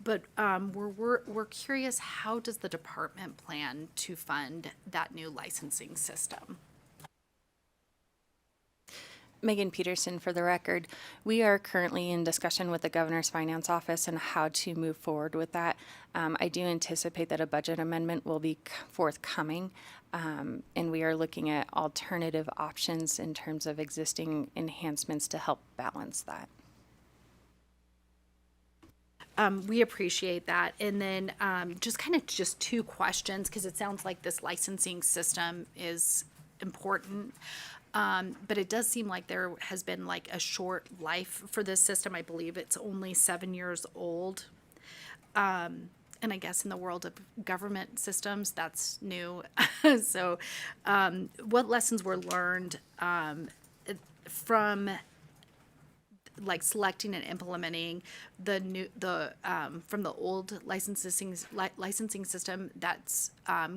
But we're curious, how does the department plan to fund that new licensing system? Megan Peterson for the record. We are currently in discussion with the Governor's Finance Office and how to move forward with that. I do anticipate that a budget amendment will be forthcoming, and we are looking at alternative options in terms of existing enhancements to help balance that. We appreciate that. And then just two questions, because it sounds like this licensing system is important. But it does seem like there has been like a short life for this system. I believe it's only 7 years old. And I guess in the world of government systems, that's new. So what lessons were learned from like selecting and implementing from the old licensing system that's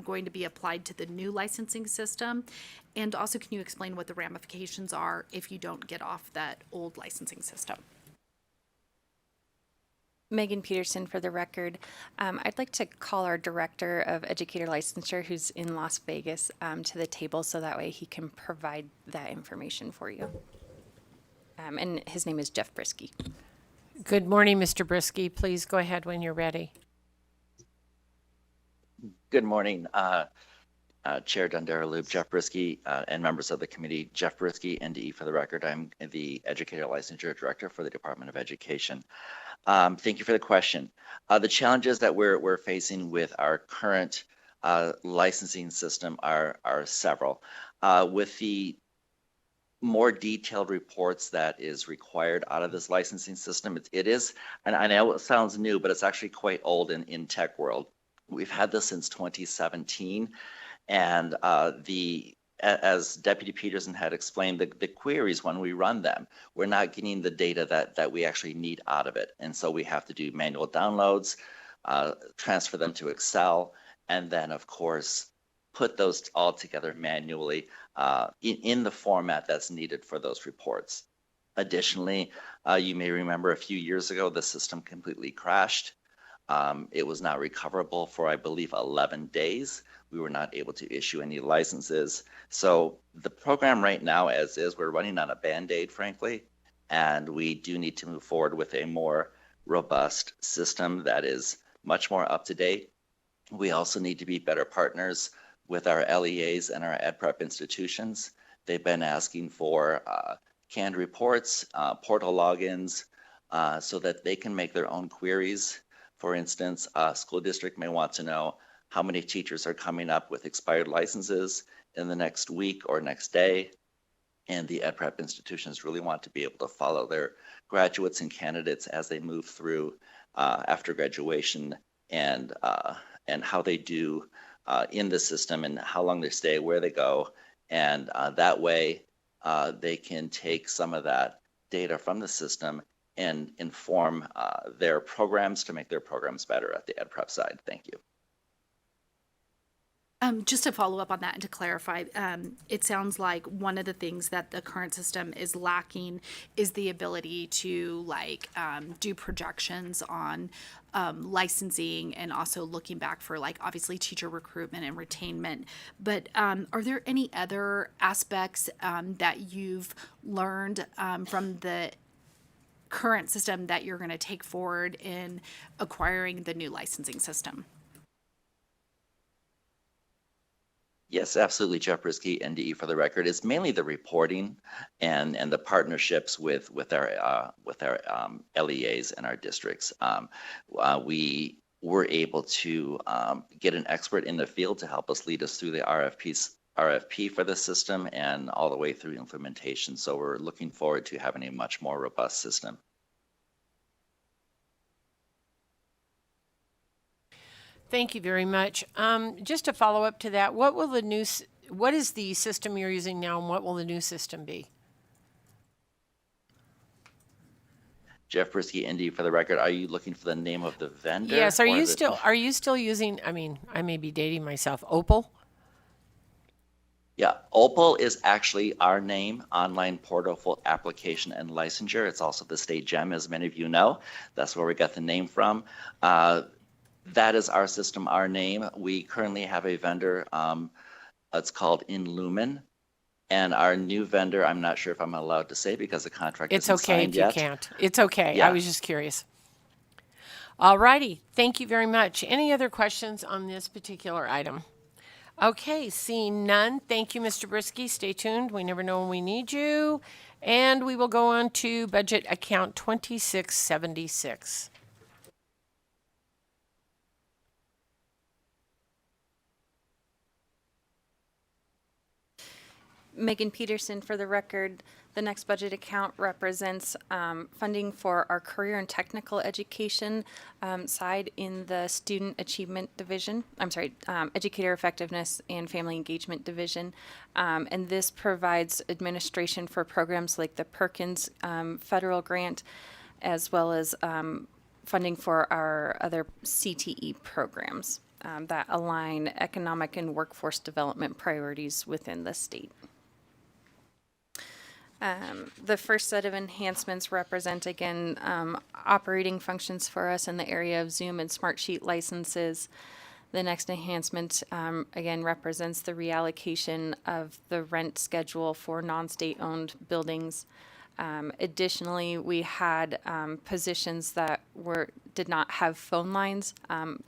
going to be applied to the new licensing system? And also, can you explain what the ramifications are if you don't get off that old licensing system? Megan Peterson for the record. I'd like to call our Director of Educator Licensure, who's in Las Vegas, to the table so that way he can provide that information for you. And his name is Jeff Brisky. Good morning, Mr. Brisky. Please go ahead when you're ready. Good morning, Chair Dundara-Lube, Jeff Brisky, and members of the committee. Jeff Brisky, NDE for the record. I'm the Educator Licensure Director for the Department of Education. Thank you for the question. The challenges that we're facing with our current licensing system are several. With the more detailed reports that is required out of this licensing system, it is, and I know it sounds new, but it's actually quite old in tech world. We've had this since 2017, and as Deputy Peterson had explained, the queries, when we run them, we're not getting the data that we actually need out of it. And so we have to do manual downloads. transfer them to Excel, and then, of course, put those all together manually in the format that's needed for those reports. Additionally, you may remember a few years ago, the system completely crashed. It was not recoverable for, I believe, 11 days. We were not able to issue any licenses. So the program right now, as is, we're running on a Band-Aid, frankly, and we do need to move forward with a more robust system that is much more up to date. We also need to be better partners with our LEAs and our ed prep institutions. They've been asking for canned reports, portal logins, so that they can make their own queries. For instance, a school district may want to know how many teachers are coming up with expired licenses in the next week or next day. And the ed prep institutions really want to be able to follow their graduates and candidates as they move through after graduation, and how they do in the system, and how long they stay, where they go. And that way they can take some of that data from the system and inform their programs to make their programs better at the ed prep side. Thank you. Just to follow up on that and to clarify, it sounds like one of the things that the current system is lacking is the ability to do projections on licensing, and also looking back for obviously teacher recruitment and retainment. But are there any other aspects that you've learned from the current system that you're going to take forward in acquiring the new licensing system? Yes, absolutely, Jeff Brisky, NDE for the record. It's mainly the reporting and the partnerships with our LEAs and our districts. We were able to get an expert in the field to help us lead us through the RFP for the system and all the way through implementation. So we're looking forward to having a much more robust system. Thank you very much. Just to follow up to that, what is the system you're using now, and what will the new system be? Jeff Brisky, ND for the record. Are you looking for the name of the vendor? Yes. Are you still using? I mean, I may be dating myself. Opal. Yeah, Opal is actually our name, Online Portal for Application and Licensure. It's also the state gem, as many of you know. That's where we got the name from. That is our system, our name. We currently have a vendor. It's called InLumen. And our new vendor, I'm not sure if I'm allowed to say because the contract isn't signed yet. It's okay if you can't. It's okay. Yeah. I was just curious. All righty. Thank you very much. Any other questions on this particular item? Okay, seeing none. Thank you, Mr. Brisky. Stay tuned. We never know when we need you. And we will go on to budget account 2676. Megan Peterson, for the record. The next budget account represents funding for our career and technical education side in the student achievement division. Educator effectiveness and family engagement division. And this provides administration for programs like the Perkins federal grant, as well as funding for our other CTE programs that align economic and workforce development priorities within the state. The first set of enhancements represent, again, operating functions for us in the area of Zoom and Smartsheet licenses. The next enhancement, again, represents the reallocation of the rent schedule for non-state-owned buildings. Additionally, we had positions that did not have phone lines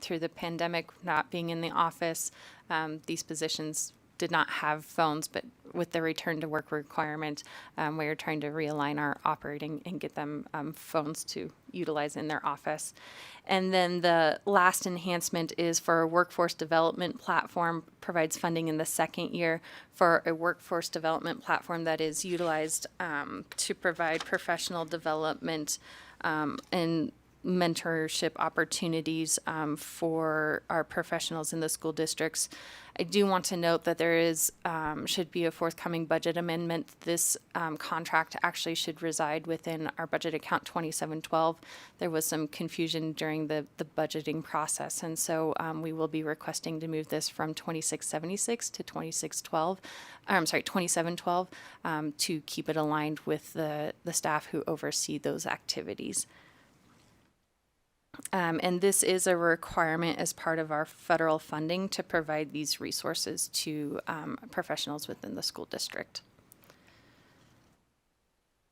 through the pandemic, not being in the office. These positions did not have phones, but with the return to work requirement, we are trying to realign our operating and get them phones to utilize in their office. And then the last enhancement is for a workforce development platform, provides funding in the second year for a workforce development platform that is utilized to provide professional development and mentorship opportunities for our professionals in the school districts. I do want to note that there is should be a forthcoming budget amendment. This contract actually should reside within our budget account 2712. There was some confusion during the budgeting process, and so we will be requesting to move this from 2676 to 2612. I'm sorry, 2712 to keep it aligned with the staff who oversee those activities. And this is a requirement as part of our federal funding to provide these resources to professionals within the school district.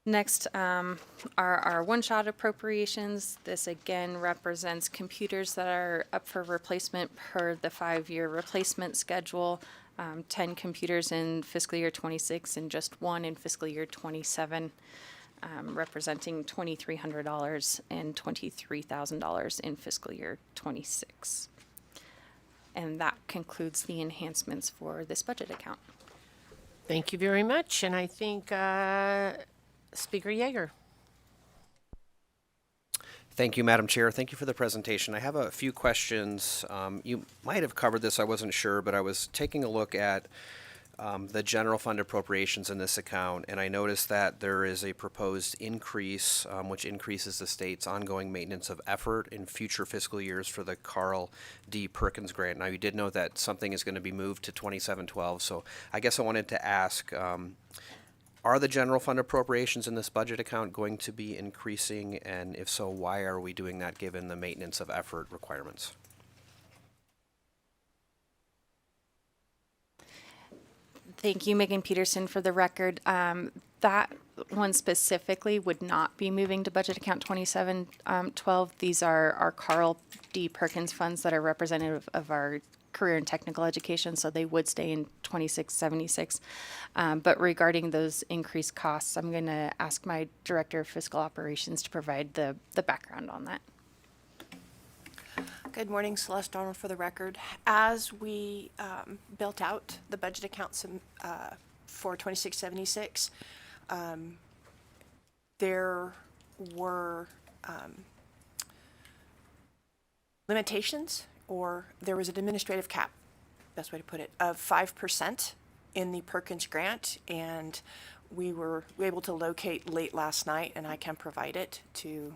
Next are our one-shot appropriations. This again represents computers that are up for replacement per the 5-year replacement schedule. 10 computers in fiscal year 26 and just 1 in fiscal year 27. Representing $2,300 and $23,000 in fiscal year 26. And that concludes the enhancements for this budget account. Thank you very much. And I think Speaker Yeager. Thank you, Madam Chair. Thank you for the presentation. I have a few questions. You might have covered this, I wasn't sure, but I was taking a look at the general fund appropriations in this account, and I noticed that there is a proposed increase, which increases the state's ongoing maintenance of effort in future fiscal years for the Carl D. Perkins grant. Now, you did note that something is going to be moved to 2712, so I guess I wanted to ask, are the general fund appropriations in this budget account going to be increasing, and if so, why are we doing that given the maintenance of effort requirements? Thank you, Megan Peterson, for the record. That one specifically would not be moving to budget account 2712. These are our Carl D. Perkins funds that are representative of our career and technical education, so they would stay in 2676. But regarding those increased costs, I'm going to ask my Director of Fiscal Operations to provide the background on that. Good morning, Celeste Arnold for the record. As we built out the budget accounts for 2676, there were limitations, or there was an administrative cap, best way to put it, of 5% in the Perkins grant, and we were able to locate late last night, and I can provide it to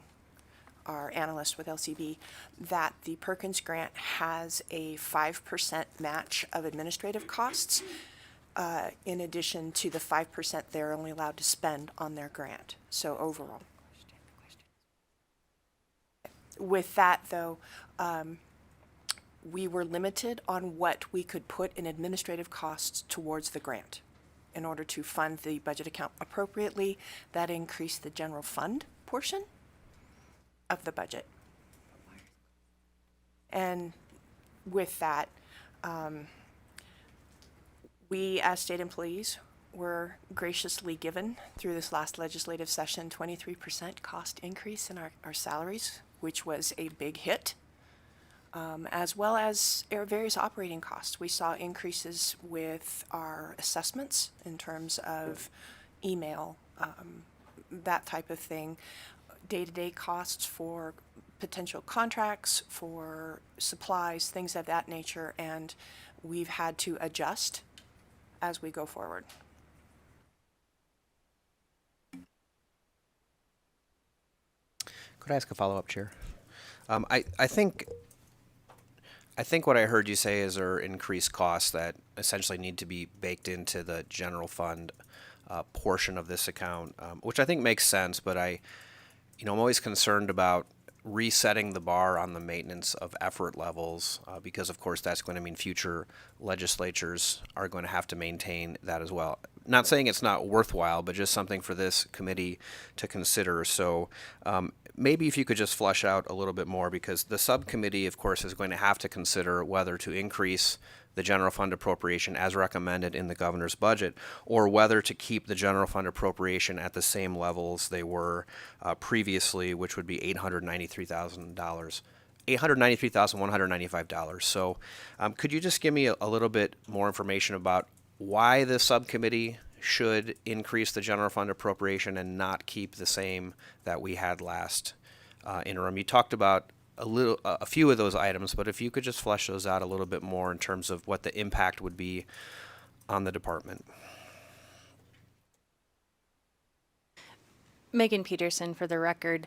our analyst with LCB, that the Perkins grant has a 5% match of administrative costs, in addition to the 5% they're only allowed to spend on their grant. So overall. With that, though, we were limited on what we could put in administrative costs towards the grant. In order to fund the budget account appropriately, that increased the general fund portion of the budget. And with that, we as state employees were graciously given through this last legislative session 23% cost increase in our salaries, which was a big hit, as well as our various operating costs. We saw increases with our assessments in terms of email, that type of thing, day-to-day costs for potential contracts, for supplies, things of that nature, and we've had to adjust as we go forward. Could I ask a follow-up, Chair? I think what I heard you say is there are increased costs that essentially need to be baked into the general fund portion of this account, which I think makes sense, but I'm always concerned about resetting the bar on the maintenance of effort levels, because of course that's going to mean future legislatures are going to have to maintain that as well. Not saying it's not worthwhile, but just something for this committee to consider. So maybe if you could just flesh out a little bit more, because the subcommittee, of course, is going to have to consider whether to increase the general fund appropriation as recommended in the governor's budget, or whether to keep the general fund appropriation at the same levels they were previously, which would be $893,000. $893,195. So could you just give me a little bit more information about why the subcommittee should increase the general fund appropriation and not keep the same that we had last interim. You talked about a few of those items, but if you could just flesh those out a little bit more in terms of what the impact would be on the department. Megan Peterson for the record.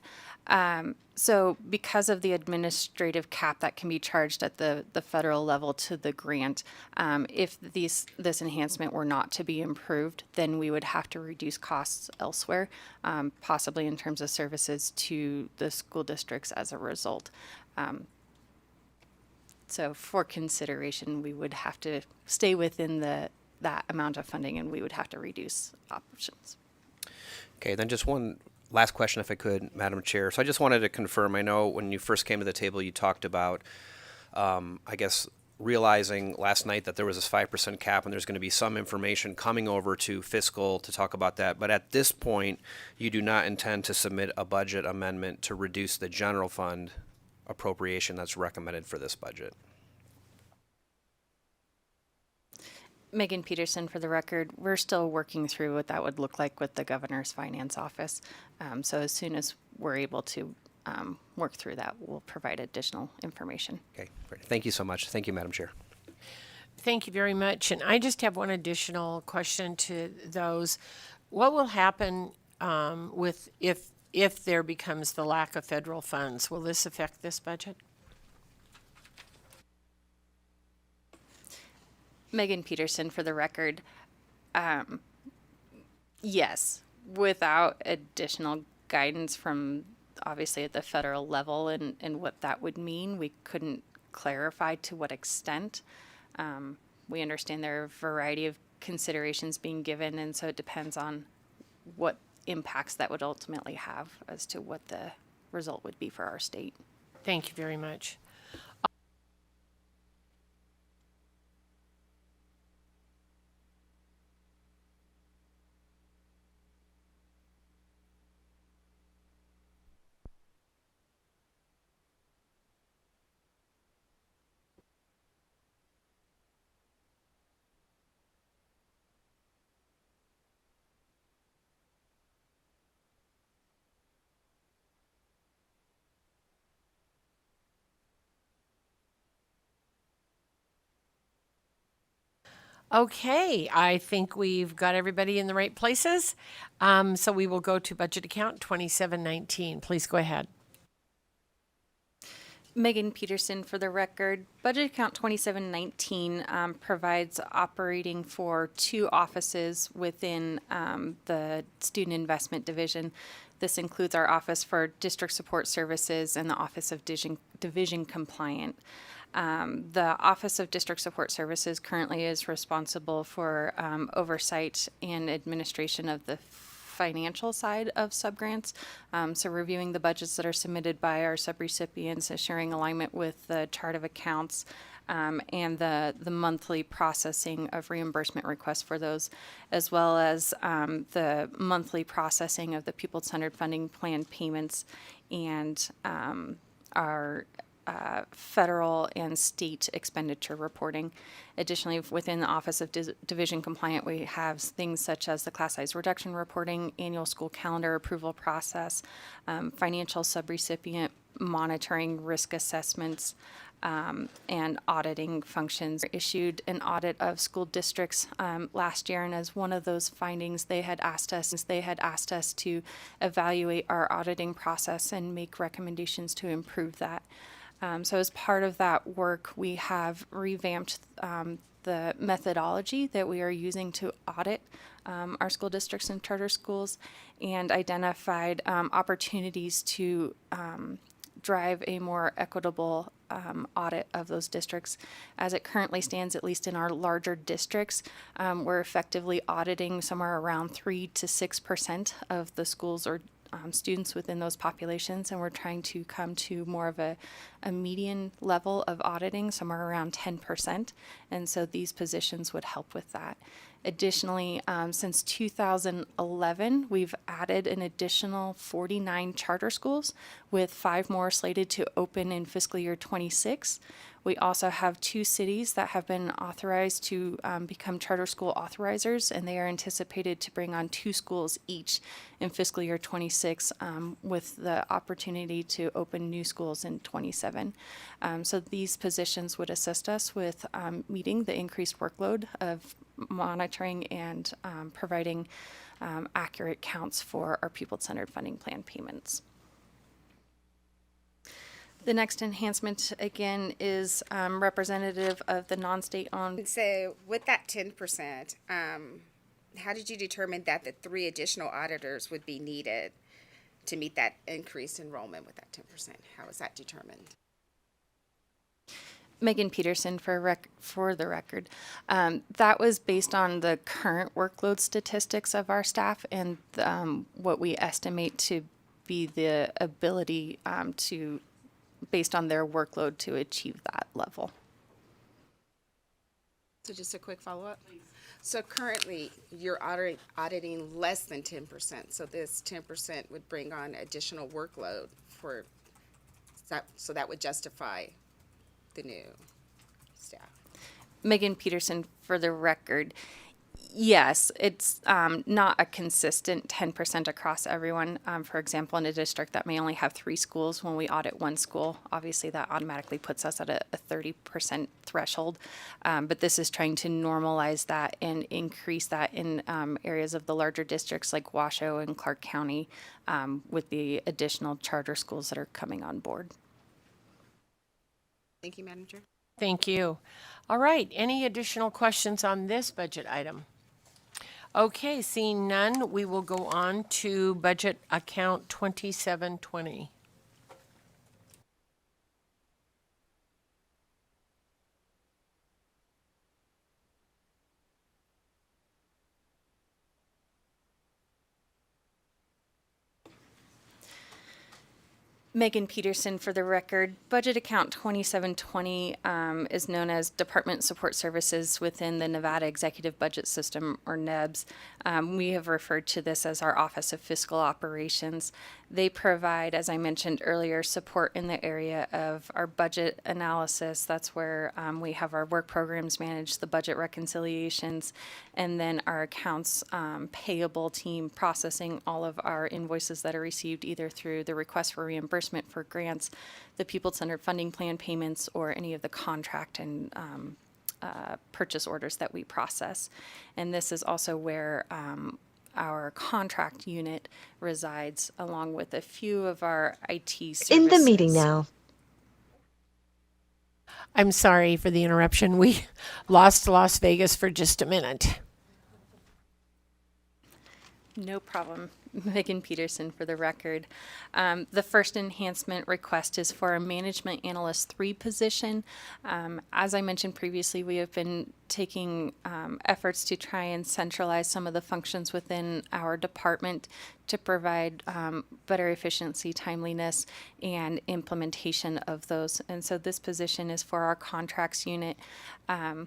So because of the administrative cap that can be charged at the federal level to the grant, if this enhancement were not to be improved, then we would have to reduce costs elsewhere, possibly in terms of services to the school districts as a result. So for consideration, we would have to stay within that amount of funding, and we would have to reduce options. Okay, then just one last question, if I could, Madam Chair. So I just wanted to confirm, I know when you first came to the table, you talked about, I guess, realizing last night that there was this 5% cap and there's going to be some information coming over to fiscal to talk about that. But at this point, you do not intend to submit a budget amendment to reduce the general fund appropriation that's recommended for this budget. Megan Peterson for the record. We're still working through what that would look like with the governor's finance office. So as soon as we're able to work through that, we'll provide additional information. Okay, great. Thank you so much. Thank you, Madam Chair. Thank you very much. And I just have one additional question to those. What will happen with if there becomes the lack of federal funds? Will this affect this budget? Megan Peterson for the record. Yes, without additional guidance from obviously at the federal level and what that would mean, we couldn't clarify to what extent. We understand there are a variety of considerations being given, and so it depends on what impacts that would ultimately have as to what the result would be for our state. Thank you very much. Okay, I think we've got everybody in the right places. So we will go to budget account 2719. Please go ahead. Megan Peterson for the record. Budget account 2719 provides operating for 2 offices within the Student Investment Division. This includes our Office for District Support Services and the Office of Division Compliant. The Office of District Support Services currently is responsible for oversight and administration of the financial side of subgrants. So reviewing the budgets that are submitted by our subrecipients, assuring alignment with the chart of accounts, and the monthly processing of reimbursement requests for those, as well as the monthly processing of the pupil-centered funding plan payments and our federal and state expenditure reporting. Additionally, within the Office of Division Compliant, we have things such as the class size reduction reporting, annual school calendar approval process, financial subrecipient monitoring, risk assessments, and auditing functions. Issued an audit of school districts last year, and as one of those findings, they had asked us to evaluate our auditing process and make recommendations to improve that. So as part of that work, we have revamped the methodology that we are using to audit our school districts and charter schools, and identified opportunities to drive a more equitable audit of those districts. As it currently stands, at least in our larger districts, we're effectively auditing somewhere around 3 to 6% of the schools or students within those populations, and we're trying to come to more of a median level of auditing, somewhere around 10%, and so these positions would help with that. Additionally, since 2011, we've added an additional 49 charter schools, with 5 more slated to open in fiscal year 26. We also have 2 cities that have been authorized to become charter school authorizers, and they are anticipated to bring on 2 schools each in fiscal year 26, with the opportunity to open new schools in 27. So these positions would assist us with meeting the increased workload of monitoring and providing accurate counts for our pupil-centered funding plan payments. The next enhancement, again, is representative of the non-state owned. So with that 10%, how did you determine that the 3 additional auditors would be needed to meet that increased enrollment with that 10%? How was that determined? Megan Peterson for the record. That was based on the current workload statistics of our staff and what we estimate to be the ability to, based on their workload, to achieve that level. So just a quick follow-up? So currently, you're auditing less than 10%, so this 10% would bring on additional workload for, so that would justify the new staff. Megan Peterson for the record. Yes, it's not a consistent 10% across everyone. For example, in a district that may only have 3 schools, when we audit 1 school, obviously that automatically puts us at a 30% threshold. But this is trying to normalize that and increase that in areas of the larger districts like Washoe and Clark County, with the additional charter schools that are coming on board. Thank you, Madam Chair. Thank you. All right, any additional questions on this budget item? Okay, seeing none, we will go on to budget account 2720. Megan Peterson for the record. Budget account 2720 is known as Department Support Services within the Nevada Executive Budget System, or NEBS. We have referred to this as our Office of Fiscal Operations. They provide, as I mentioned earlier, support in the area of our budget analysis. That's where we have our work programs managed, the budget reconciliations, and then our accounts payable team processing all of our invoices that are received either through the request for reimbursement for grants, the pupil-centered funding plan payments, or any of the contract and purchase orders that we process. And this is also where our contract unit resides, along with a few of our IT services. In the meeting now. I'm sorry for the interruption. We lost Las Vegas for just a minute. No problem. Megan Peterson for the record. The first enhancement request is for a Management Analyst 3 position. As I mentioned previously, we have been taking efforts to try and centralize some of the functions within our department to provide better efficiency, timeliness, and implementation of those. And so this position is for our contracts unit.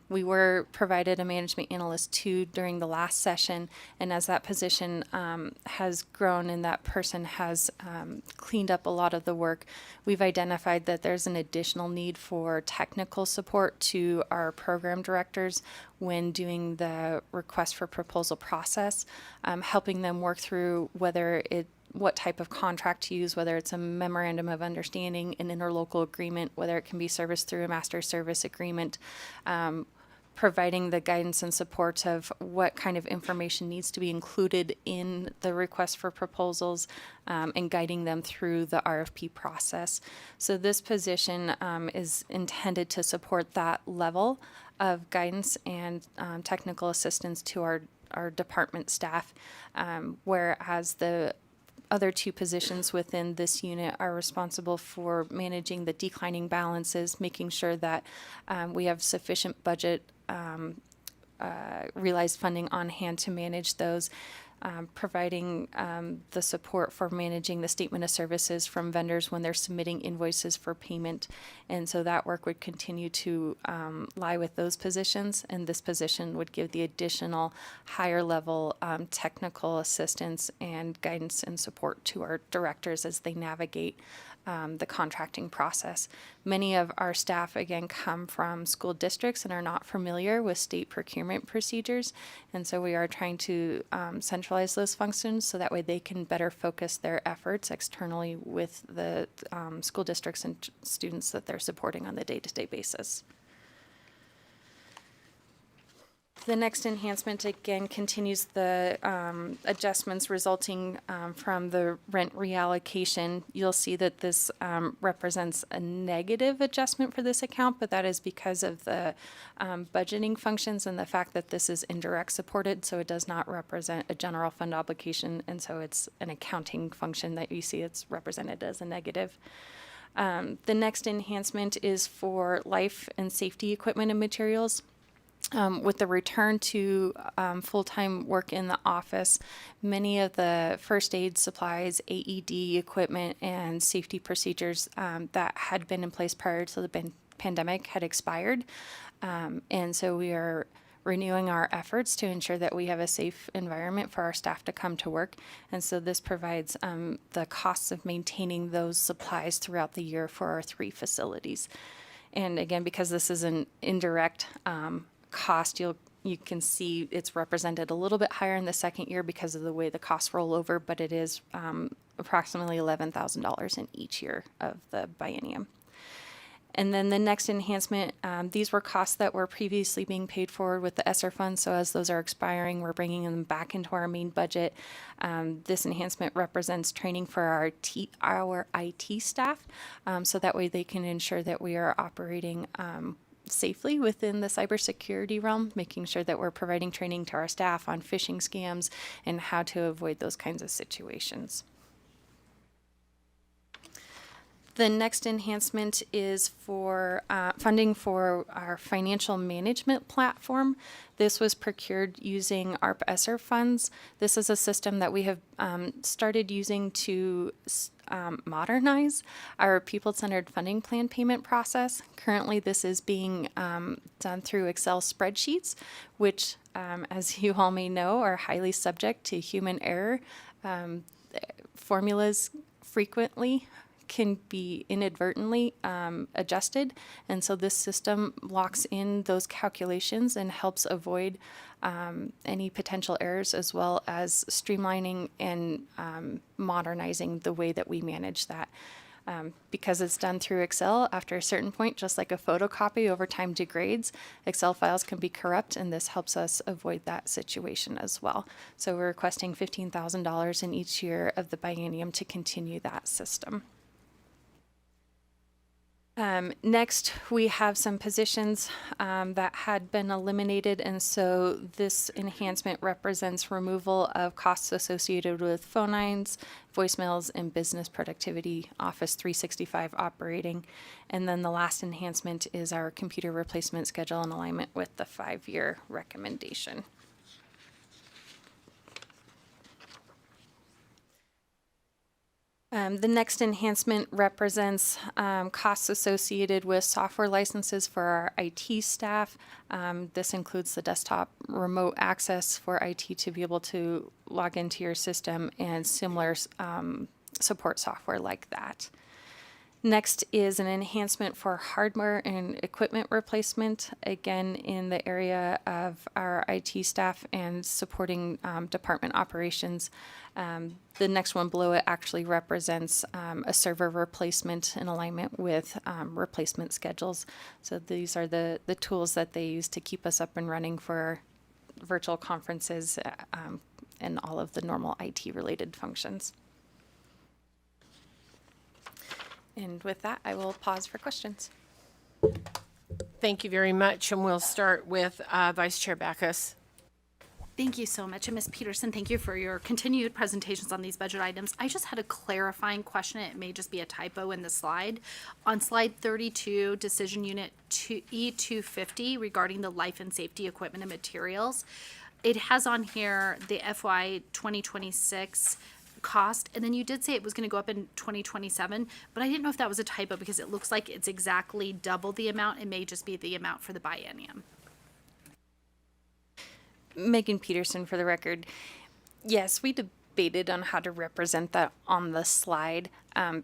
We were provided a Management Analyst 2 during the last session, and as that position has grown and that person has cleaned up a lot of the work, we've identified that there's an additional need for technical support to our program directors when doing the request for proposal process, helping them work through what type of contract to use, whether it's a memorandum of understanding, an interlocal agreement, whether it can be serviced through a master service agreement, providing the guidance and support of what kind of information needs to be included in the request for proposals, and guiding them through the RFP process. So this position is intended to support that level of guidance and technical assistance to our department staff, whereas the other 2 positions within this unit are responsible for managing the declining balances, making sure that we have sufficient budget realized funding on hand to manage those, providing the support for managing the statement of services from vendors when they're submitting invoices for payment. And so that work would continue to lie with those positions, and this position would give the additional higher level technical assistance and guidance and support to our directors as they navigate the contracting process. Many of our staff, again, come from school districts and are not familiar with state procurement procedures. And so we are trying to centralize those functions so that way they can better focus their efforts externally with the school districts and students that they're supporting on the day-to-day basis. The next enhancement, again, continues the adjustments resulting from the rent reallocation. You'll see that this represents a negative adjustment for this account, but that is because of the budgeting functions and the fact that this is indirect supported, so it does not represent a general fund obligation, and so it's an accounting function that you see it's represented as a negative. The next enhancement is for life and safety equipment and materials. With the return to full-time work in the office, many of the first aid supplies, AED equipment, and safety procedures that had been in place prior to the pandemic had expired. And so we are renewing our efforts to ensure that we have a safe environment for our staff to come to work. And so this provides the costs of maintaining those supplies throughout the year for our 3 facilities. And again, because this is an indirect cost, you can see it's represented a little bit higher in the second year because of the way the costs roll over, but it is approximately $11,000 in each year of the biennium. And then the next enhancement, these were costs that were previously being paid for with the ESSER funds, so as those are expiring, we're bringing them back into our main budget. This enhancement represents training for our IT staff, so that way they can ensure that we are operating safely within the cybersecurity realm, making sure that we're providing training to our staff on phishing scams and how to avoid those kinds of situations. The next enhancement is for funding for our financial management platform. This was procured using ARP ESSER funds. This is a system that we have started using to modernize our people-centered funding plan payment process. Currently, this is being done through Excel spreadsheets, which, as you all may know, are highly subject to human error. Formulas frequently can be inadvertently adjusted, and so this system locks in those calculations and helps avoid any potential errors, as well as streamlining and modernizing the way that we manage that. Because it's done through Excel, after a certain point, just like a photocopy over time degrades, Excel files can be corrupt, and this helps us avoid that situation as well. So we're requesting $15,000 in each year of the biennium to continue that system. Next, we have some positions that had been eliminated, and so this enhancement represents removal of costs associated with phone lines, voicemails, and business productivity, Office 365 operating. And then the last enhancement is our computer replacement schedule in alignment with the 5-year recommendation. The next enhancement represents costs associated with software licenses for our IT staff. This includes the desktop remote access for IT to be able to log into your system and similar support software like that. Next is an enhancement for hardware and equipment replacement, again in the area of our IT staff and supporting department operations. The next one below it actually represents a server replacement in alignment with replacement schedules. So these are the tools that they use to keep us up and running for virtual conferences and all of the normal IT related functions. And with that, I will pause for questions. Thank you very much, and we'll start with Vice Chair Backus. Thank you so much. And Ms. Peterson, thank you for your continued presentations on these budget items. I just had a clarifying question. It may just be a typo in the slide. On slide 32, Decision Unit E250 regarding the life and safety equipment and materials, it has on here the FY 2026 cost, and then you did say it was going to go up in 2027, but I didn't know if that was a typo because it looks like it's exactly double the amount. It may just be the amount for the biennium. Megan Peterson for the record. Yes, we debated on how to represent that on the slide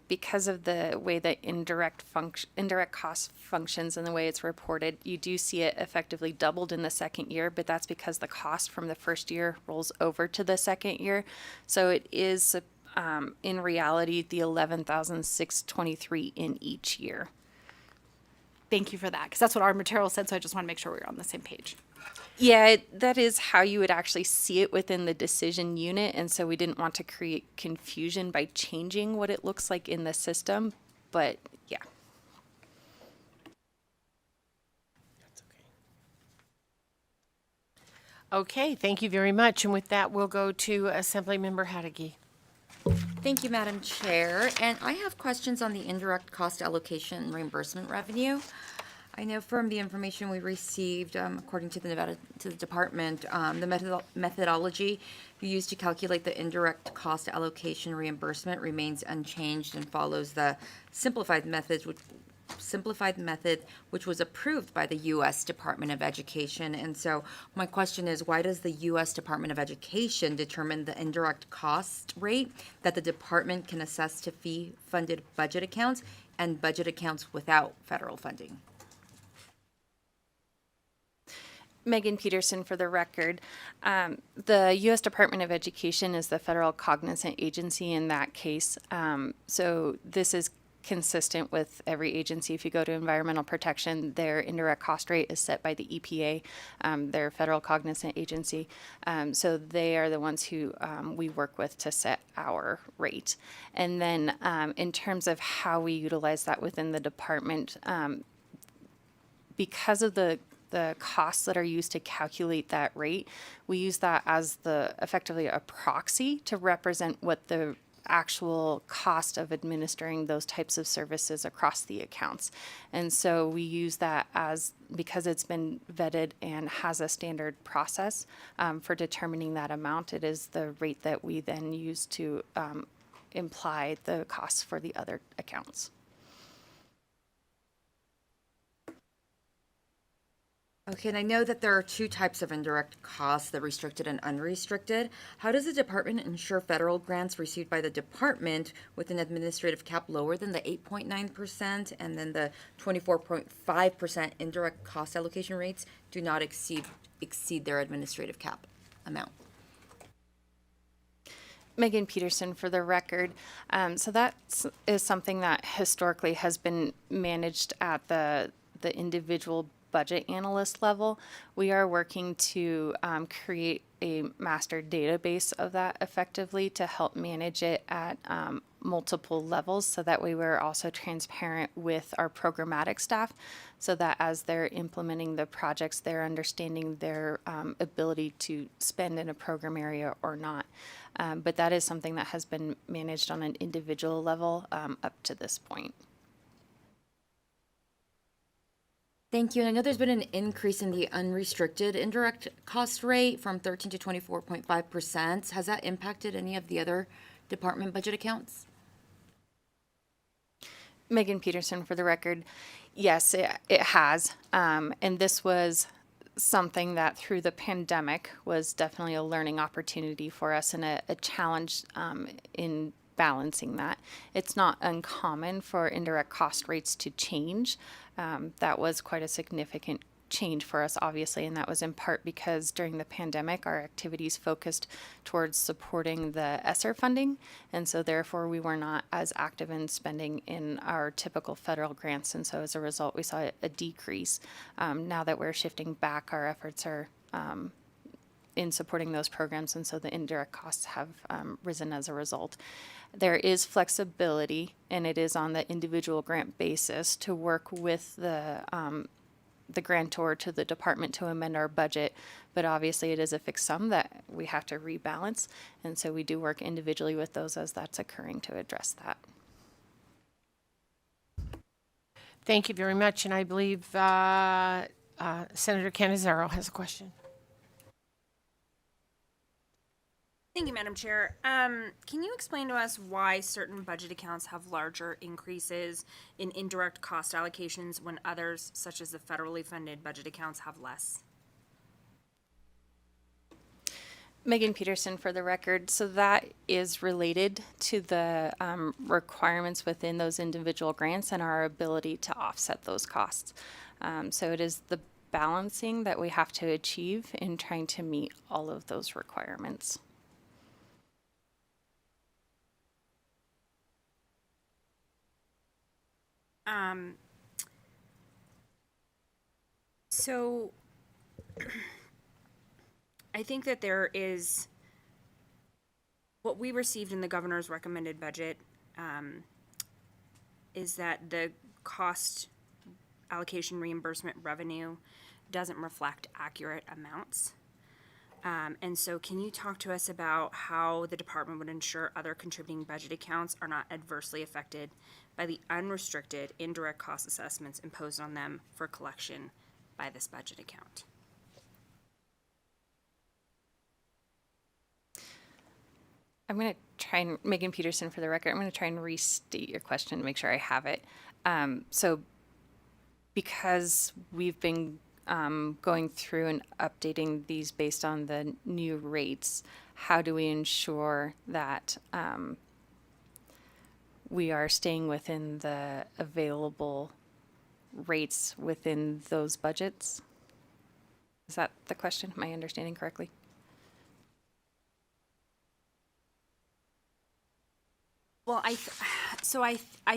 because of the way that indirect cost functions and the way it's reported. You do see it effectively doubled in the second year, but that's because the cost from the first year rolls over to the second year. So it is in reality the 11,623 in each year. Thank you for that, because that's what our material said, so I just want to make sure we're on the same page. Yeah, that is how you would actually see it within the decision unit. And so we didn't want to create confusion by changing what it looks like in the system. But yeah. Okay, thank you very much. And with that, we'll go to Assemblymember Hadagi. Thank you, Madam Chair. And I have questions on the indirect cost allocation and reimbursement revenue. I know from the information we received, according to the department, the methodology you used to calculate the indirect cost allocation reimbursement remains unchanged and follows the simplified method, which was approved by the U.S. Department of Education. And so my question is, why does the U.S. Department of Education determine the indirect cost rate that the department can assess to fee-funded budget accounts and budget accounts without federal funding? Megan Peterson for the record. The U.S. Department of Education is the federal cognizant agency in that case. So this is consistent with every agency. If you go to environmental protection, their indirect cost rate is set by the EPA, their federal cognizant agency. So they are the ones who we work with to set our rate. And then in terms of how we utilize that within the department, because of the costs that are used to calculate that rate, we use that as effectively a proxy to represent what the actual cost of administering those types of services across the accounts. And so we use that because it's been vetted and has a standard process for determining that amount. It is the rate that we then use to imply the costs for the other accounts. Okay, and I know that there are two types of indirect costs, the restricted and unrestricted. How does the department ensure federal grants received by the department with an administrative cap lower than the 8.9% and then the 24.5% indirect cost allocation rates do not exceed their administrative cap amount? Megan Peterson for the record. So that is something that historically has been managed at the individual budget analyst level. We are working to create a master database of that effectively to help manage it at multiple levels, so that way we're also transparent with our programmatic staff, so that as they're implementing the projects, they're understanding their ability to spend in a program area or not. But that is something that has been managed on an individual level up to this point. Thank you. And I know there's been an increase in the unrestricted indirect cost rate from 13 to 24.5%. Has that impacted any of the other department budget accounts? Megan Peterson for the record. Yes, it has. And this was something that through the pandemic was definitely a learning opportunity for us and a challenge in balancing that. It's not uncommon for indirect cost rates to change. That was quite a significant change for us, obviously, and that was in part because during the pandemic, our activities focused towards supporting the ESSER funding, and so therefore we were not as active in spending in our typical federal grants, and so as a result, we saw a decrease. Now that we're shifting back, our efforts are in supporting those programs, and so the indirect costs have risen as a result. There is flexibility, and it is on the individual grant basis to work with the grantor to the department to amend our budget, but obviously it is a fixed sum that we have to rebalance, and so we do work individually with those as that's occurring to address that. Thank you very much, and I believe Senator Canizaro has a question. Thank you, Madam Chair. Can you explain to us why certain budget accounts have larger increases in indirect cost allocations when others, such as the federally funded budget accounts, have less? Megan Peterson for the record. So that is related to the requirements within those individual grants and our ability to offset those costs. So it is the balancing that we have to achieve in trying to meet all of those requirements. So I think that there is what we received in the governor's recommended budget is that the cost allocation reimbursement revenue doesn't reflect accurate amounts. And so can you talk to us about how the department would ensure other contributing budget accounts are not adversely affected by the unrestricted indirect cost assessments imposed on them for collection by this budget account? I'm going to try and, Megan Peterson for the record, I'm going to try and restate your question to make sure I have it. So because we've been going through and updating these based on the new rates, how do we ensure that we are staying within the available rates within those budgets? Is that the question? Am I understanding correctly? Well, I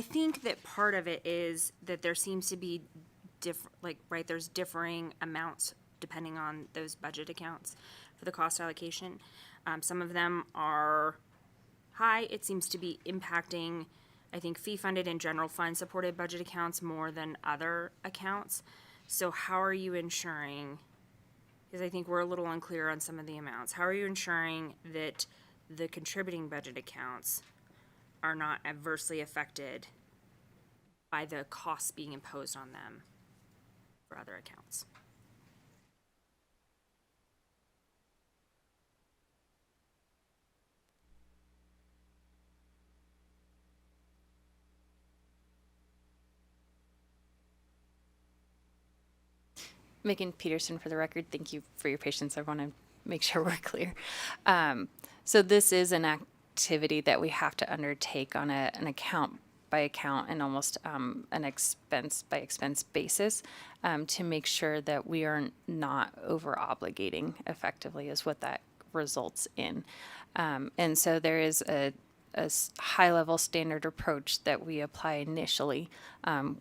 think that part of it is that there seems to be there's differing amounts depending on those budget accounts for the cost allocation. Some of them are high. It seems to be impacting, I think, fee-funded and general fund supported budget accounts more than other accounts. So how are you ensuring, because I think we're a little unclear on some of the amounts, how are you ensuring that the contributing budget accounts are not adversely affected by the costs being imposed on them for other accounts? Megan Peterson for the record. Thank you for your patience. I want to make sure we're clear. So this is an activity that we have to undertake on an account by account and almost an expense by expense basis to make sure that we are not over obligating effectively is what that results in. And so there is a high-level standard approach that we apply initially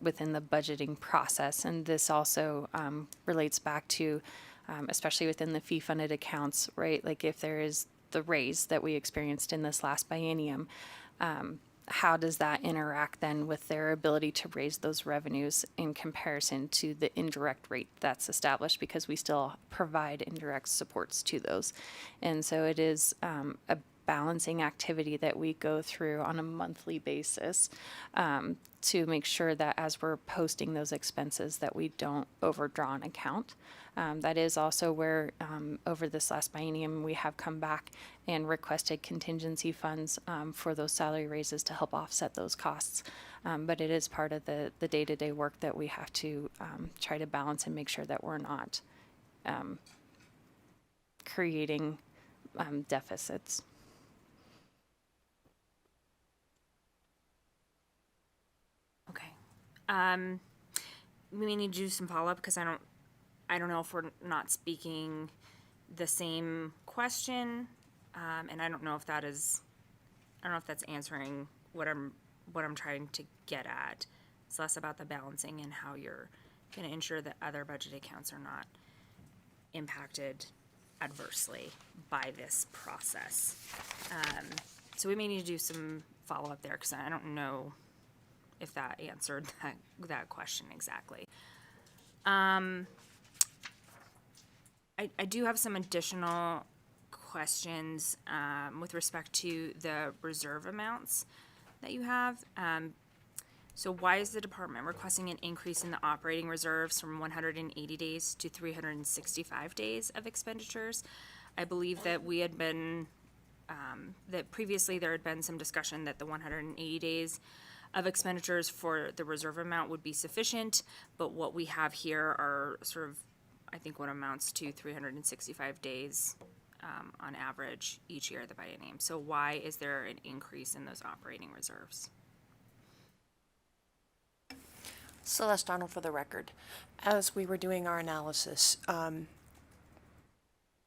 within the budgeting process. And this also relates back to, especially within the fee-funded accounts, right? Like if there is the raise that we experienced in this last biennium, how does that interact then with their ability to raise those revenues in comparison to the indirect rate that's established, because we still provide indirect supports to those. And so it is a balancing activity that we go through on a monthly basis to make sure that as we're posting those expenses that we don't overdraw an account. That is also where over this last biennium we have come back and requested contingency funds for those salary raises to help offset those costs. But it is part of the day-to-day work that we have to try to balance and make sure that we're not creating deficits. Okay. We may need to do some follow-up because I don't know if we're not speaking the same question, and I don't know if that's answering what I'm trying to get at. It's less about the balancing and how you're going to ensure that other budget accounts are not impacted adversely by this process. So we may need to do some follow-up there because I don't know if that answered that question exactly. I do have some additional questions with respect to the reserve amounts that you have. So why is the department requesting an increase in the operating reserves from 180 days to 365 days of expenditures? I believe that we had been that previously there had been some discussion that the 180 days of expenditures for the reserve amount would be sufficient, but what we have here are sort of, I think, what amounts to 365 days on average each year of the biennium. So why is there an increase in those operating reserves? Celeste Arnold for the record. As we were doing our analysis,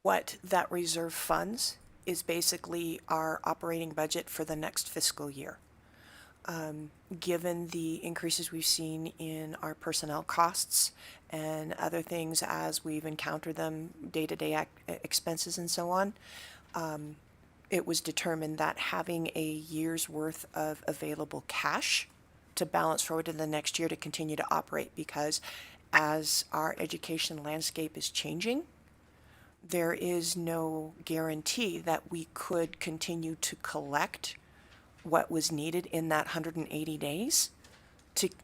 what that reserve funds is basically our operating budget for the next fiscal year. Given the increases we've seen in our personnel costs and other things as we've encountered them, day-to-day expenses and so on, it was determined that having a year's worth of available cash to balance forward to the next year to continue to operate, because as our education landscape is changing, there is no guarantee that we could continue to collect what was needed in that 180 days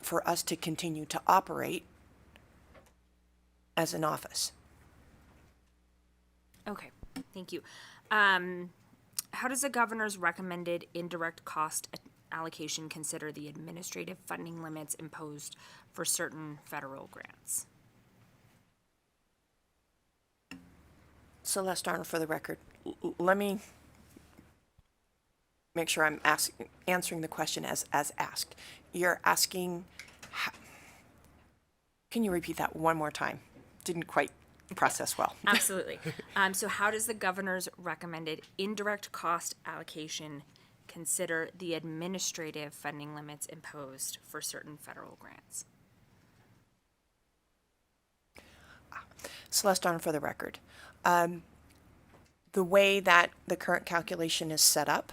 for us to continue to operate as an office. Okay, thank you. How does the governor's recommended indirect cost allocation consider the administrative funding limits imposed for certain federal grants? Celeste Arnold for the record. Let me make sure I'm answering the question as asked. You're asking, can you repeat that one more time? Didn't quite process well. Absolutely. So how does the governor's recommended indirect cost allocation consider the administrative funding limits imposed for certain federal grants? Celeste Arnold for the record. The way that the current calculation is set up,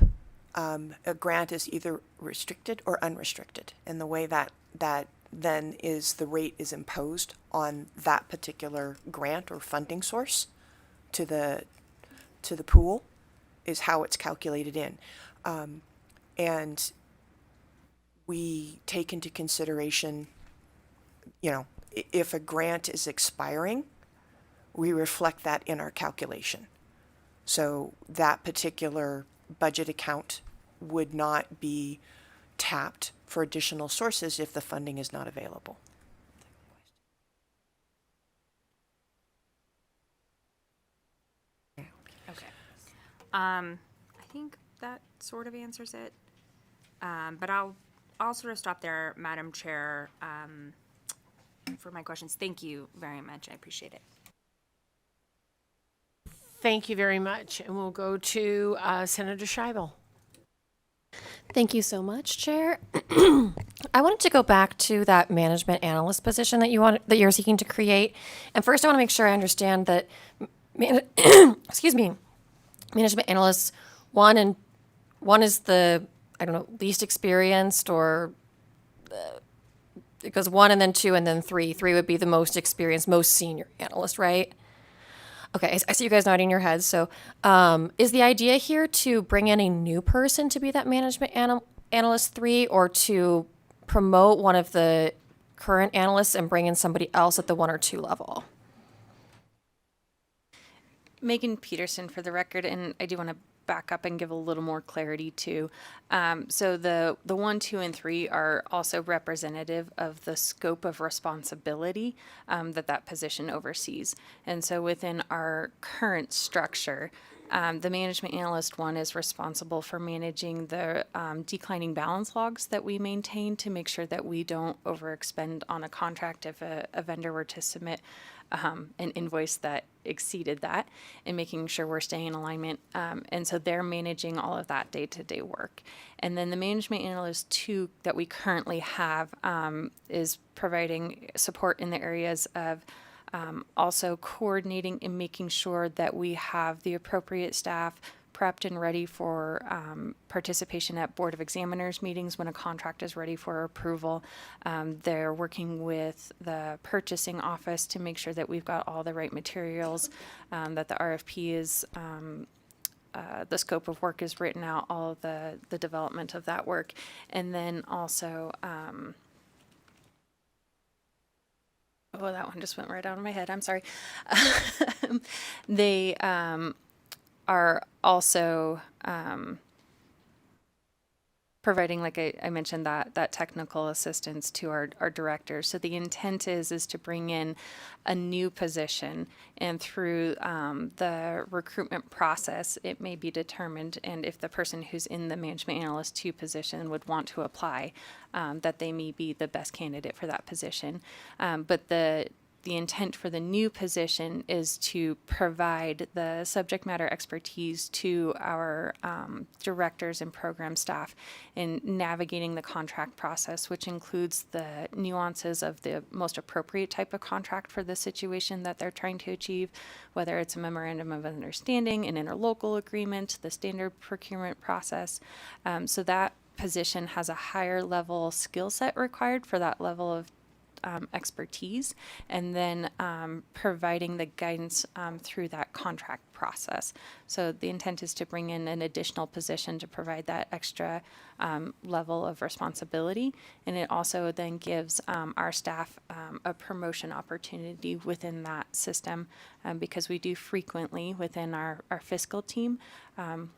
a grant is either restricted or unrestricted. And the way that then is the rate is imposed on that particular grant or funding source to the pool is how it's calculated in. And we take into consideration, if a grant is expiring, we reflect that in our calculation. So that particular budget account would not be tapped for additional sources if the funding is not available. Okay. I think that sort of answers it. But I'll sort of stop there, Madam Chair, for my questions. Thank you very much. I appreciate it. Thank you very much. And we'll go to Senator Scheibel. Thank you so much, Chair. I wanted to go back to that management analyst position that you're seeking to create. And first, I want to make sure I understand that, excuse me, management analysts, one is the, least experienced, or it goes 1 and then 2 and then 3. 3 would be the most experienced, most senior analyst, right? Okay, I see you guys nodding your heads. So is the idea here to bring in a new person to be that management analyst 3, or to promote one of the current analysts and bring in somebody else at the 1 or 2 level? Megan Peterson for the record, and I do want to back up and give a little more clarity too. So the 1, 2, and 3 are also representative of the scope of responsibility that position oversees. And so within our current structure, the management analyst 1 is responsible for managing the declining balance logs that we maintain to make sure that we don't overexpend on a contract if a vendor were to submit an invoice that exceeded that, and making sure we're staying in alignment. And so they're managing all of that day-to-day work. And then the management analyst 2 that we currently have is providing support in the areas of also coordinating and making sure that we have the appropriate staff prepped and ready for participation at Board of Examiners meetings when a contract is ready for approval. They're working with the purchasing office to make sure that we've got all the right materials, that the RFP is, the scope of work is written out, all of the development of that work. And then also, that one just went right out of my head. I'm sorry. They are also providing, like I mentioned, that technical assistance to our directors. So the intent is to bring in a new position, and through the recruitment process, it may be determined, and if the person who's in the management analyst 2 position would want to apply, that they may be the best candidate for that position. But the intent for the new position is to provide the subject matter expertise to our directors and program staff in navigating the contract process, which includes the nuances of the most appropriate type of contract for the situation that they're trying to achieve, whether it's a memorandum of understanding, an interlocal agreement, the standard procurement process. So that position has a higher level skill set required for that level of expertise, and then providing the guidance through that contract process. So the intent is to bring in an additional position to provide that extra level of responsibility, and it also then gives our staff a promotion opportunity within that system, because we do frequently within our fiscal team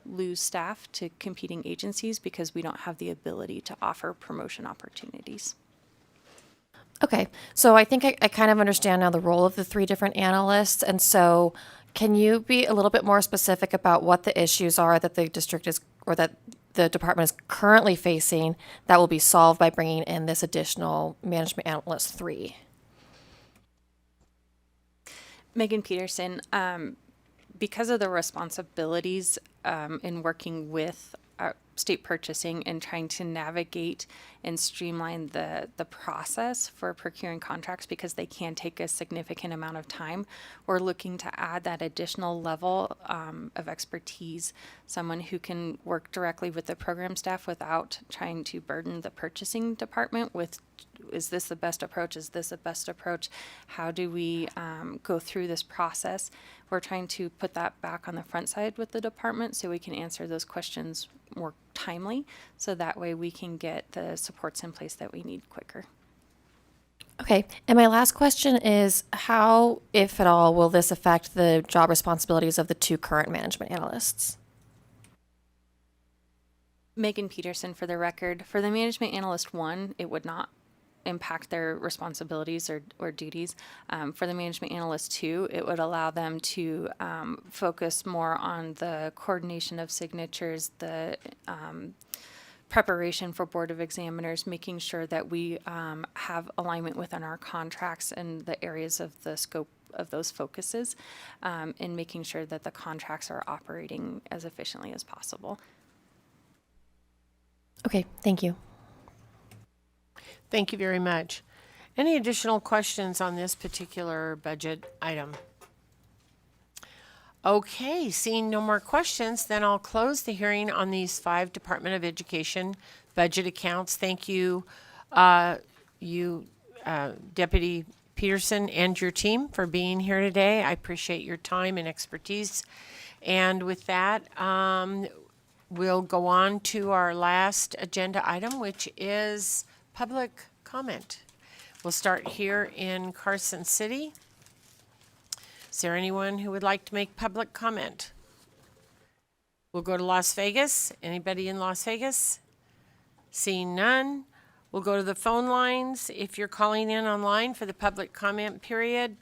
lose staff to competing agencies because we don't have the ability to offer promotion opportunities. Okay, so I think I kind of understand now the role of the 3 different analysts. And so can you be a little bit more specific about what the issues are that the district is, or that the department is currently facing, that will be solved by bringing in this additional management analyst 3? Megan Peterson, because of the responsibilities in working with state purchasing and trying to navigate and streamline the process for procuring contracts, because they can take a significant amount of time, we're looking to add that additional level of expertise, someone who can work directly with the program staff without trying to burden the purchasing department with, is this the best approach? Is this the best approach? How do we go through this process? We're trying to put that back on the front side with the department so we can answer those questions more timely, so that way we can get the supports in place that we need quicker. Okay, and my last question is, how, if at all, will this affect the job responsibilities of the 2 current management analysts? Megan Peterson, for the record. For the management analyst 1, it would not impact their responsibilities or duties. For the management analyst 2, it would allow them to focus more on the coordination of signatures, the preparation for Board of Examiners, making sure that we have alignment within our contracts and the areas of the scope of those focuses, and making sure that the contracts are operating as efficiently as possible. Okay, thank you. Thank you very much. Any additional questions on this particular budget item? Okay, seeing no more questions, then I'll close the hearing on these 5 Department of Education budget accounts. Thank you, Deputy Peterson and your team for being here today. I appreciate your time and expertise. And with that, we'll go on to our last agenda item, which is public comment. We'll start here in Carson City. Is there anyone who would like to make public comment? We'll go to Las Vegas. Anybody in Las Vegas? Seeing none, we'll go to the phone lines. If you're calling in online for the public comment period,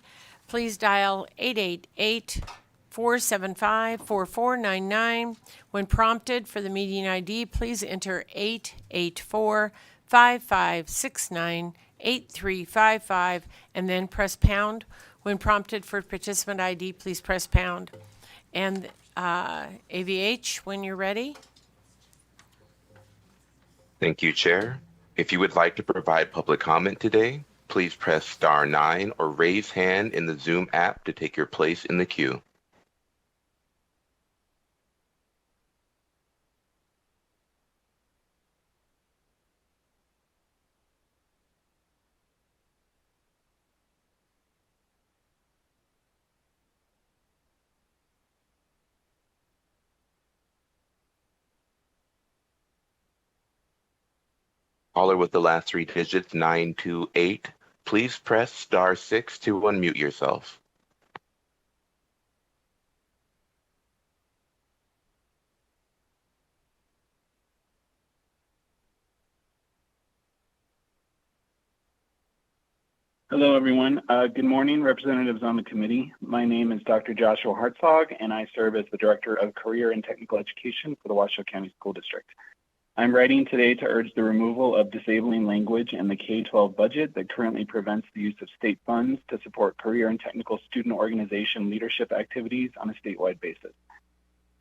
please dial 888-475-4499. When prompted for the meeting ID, please enter 884-5569-8355 and then press pound. When prompted for participant ID, please press pound. And AVH, when you're ready. Thank you, Chair. If you would like to provide public comment today, please press *9 or raise hand in the Zoom app to take your place in the queue. Caller with the last 3 digits, 928, please press *6 to unmute yourself. Hello, everyone. Good morning, representatives on the committee. My name is Dr. Joshua Hartzog, and I serve as the Director of Career and Technical Education for the Washoe County School District. I'm writing today to urge the removal of disabling language in the K-12 budget that currently prevents the use of state funds to support career and technical student organization leadership activities on a statewide basis.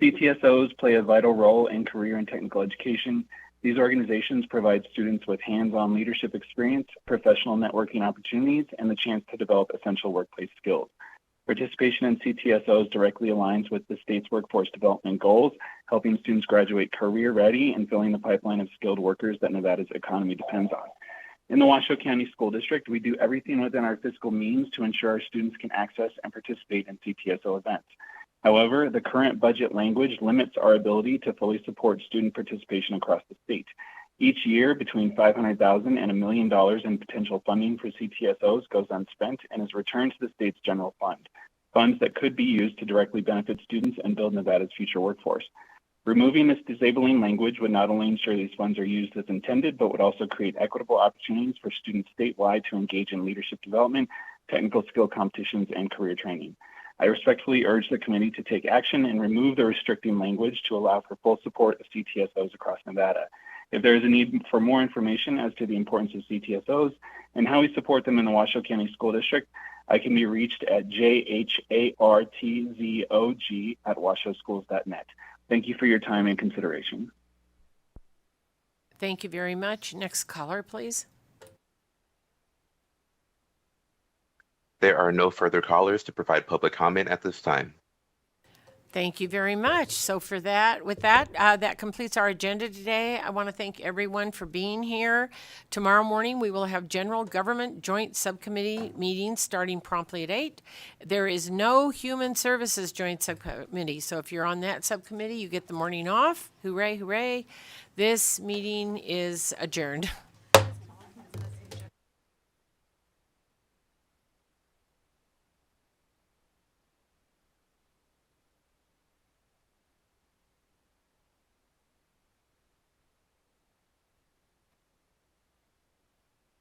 CTSOs play a vital role in career and technical education. These organizations provide students with hands-on leadership experience, professional networking opportunities, and the chance to develop essential workplace skills. Participation in CTSOs directly aligns with the state's workforce development goals, helping students graduate career ready and filling the pipeline of skilled workers that Nevada's economy depends on. In the Washoe County School District, we do everything within our fiscal means to ensure our students can access and participate in CTSO events. However, the current budget language limits our ability to fully support student participation across the state. Each year, between $500,000 and $1 million in potential funding for CTSOs goes unspent and is returned to the state's general fund, funds that could be used to directly benefit students and build Nevada's future workforce. Removing this disabling language would not only ensure these funds are used as intended, but would also create equitable opportunities for students statewide to engage in leadership development, technical skill competitions, and career training. I respectfully urge the committee to take action and remove the restricting language to allow for full support of CTSOs across Nevada. If there is a need for more information as to the importance of CTSOs and how we support them in the Washoe County School District, I can be reached at jhartzog@washowschools.net. Thank you for your time and consideration. Thank you very much. Next caller, please. There are no further callers to provide public comment at this time. Thank you very much. So with that, that completes our agenda today. I want to thank everyone for being here. Tomorrow morning, we will have General Government Joint Subcommittee meetings starting promptly at 8. There is no Human Services Joint Subcommittee. So if you're on that subcommittee, you get the morning off. Hooray, hooray. This meeting is adjourned.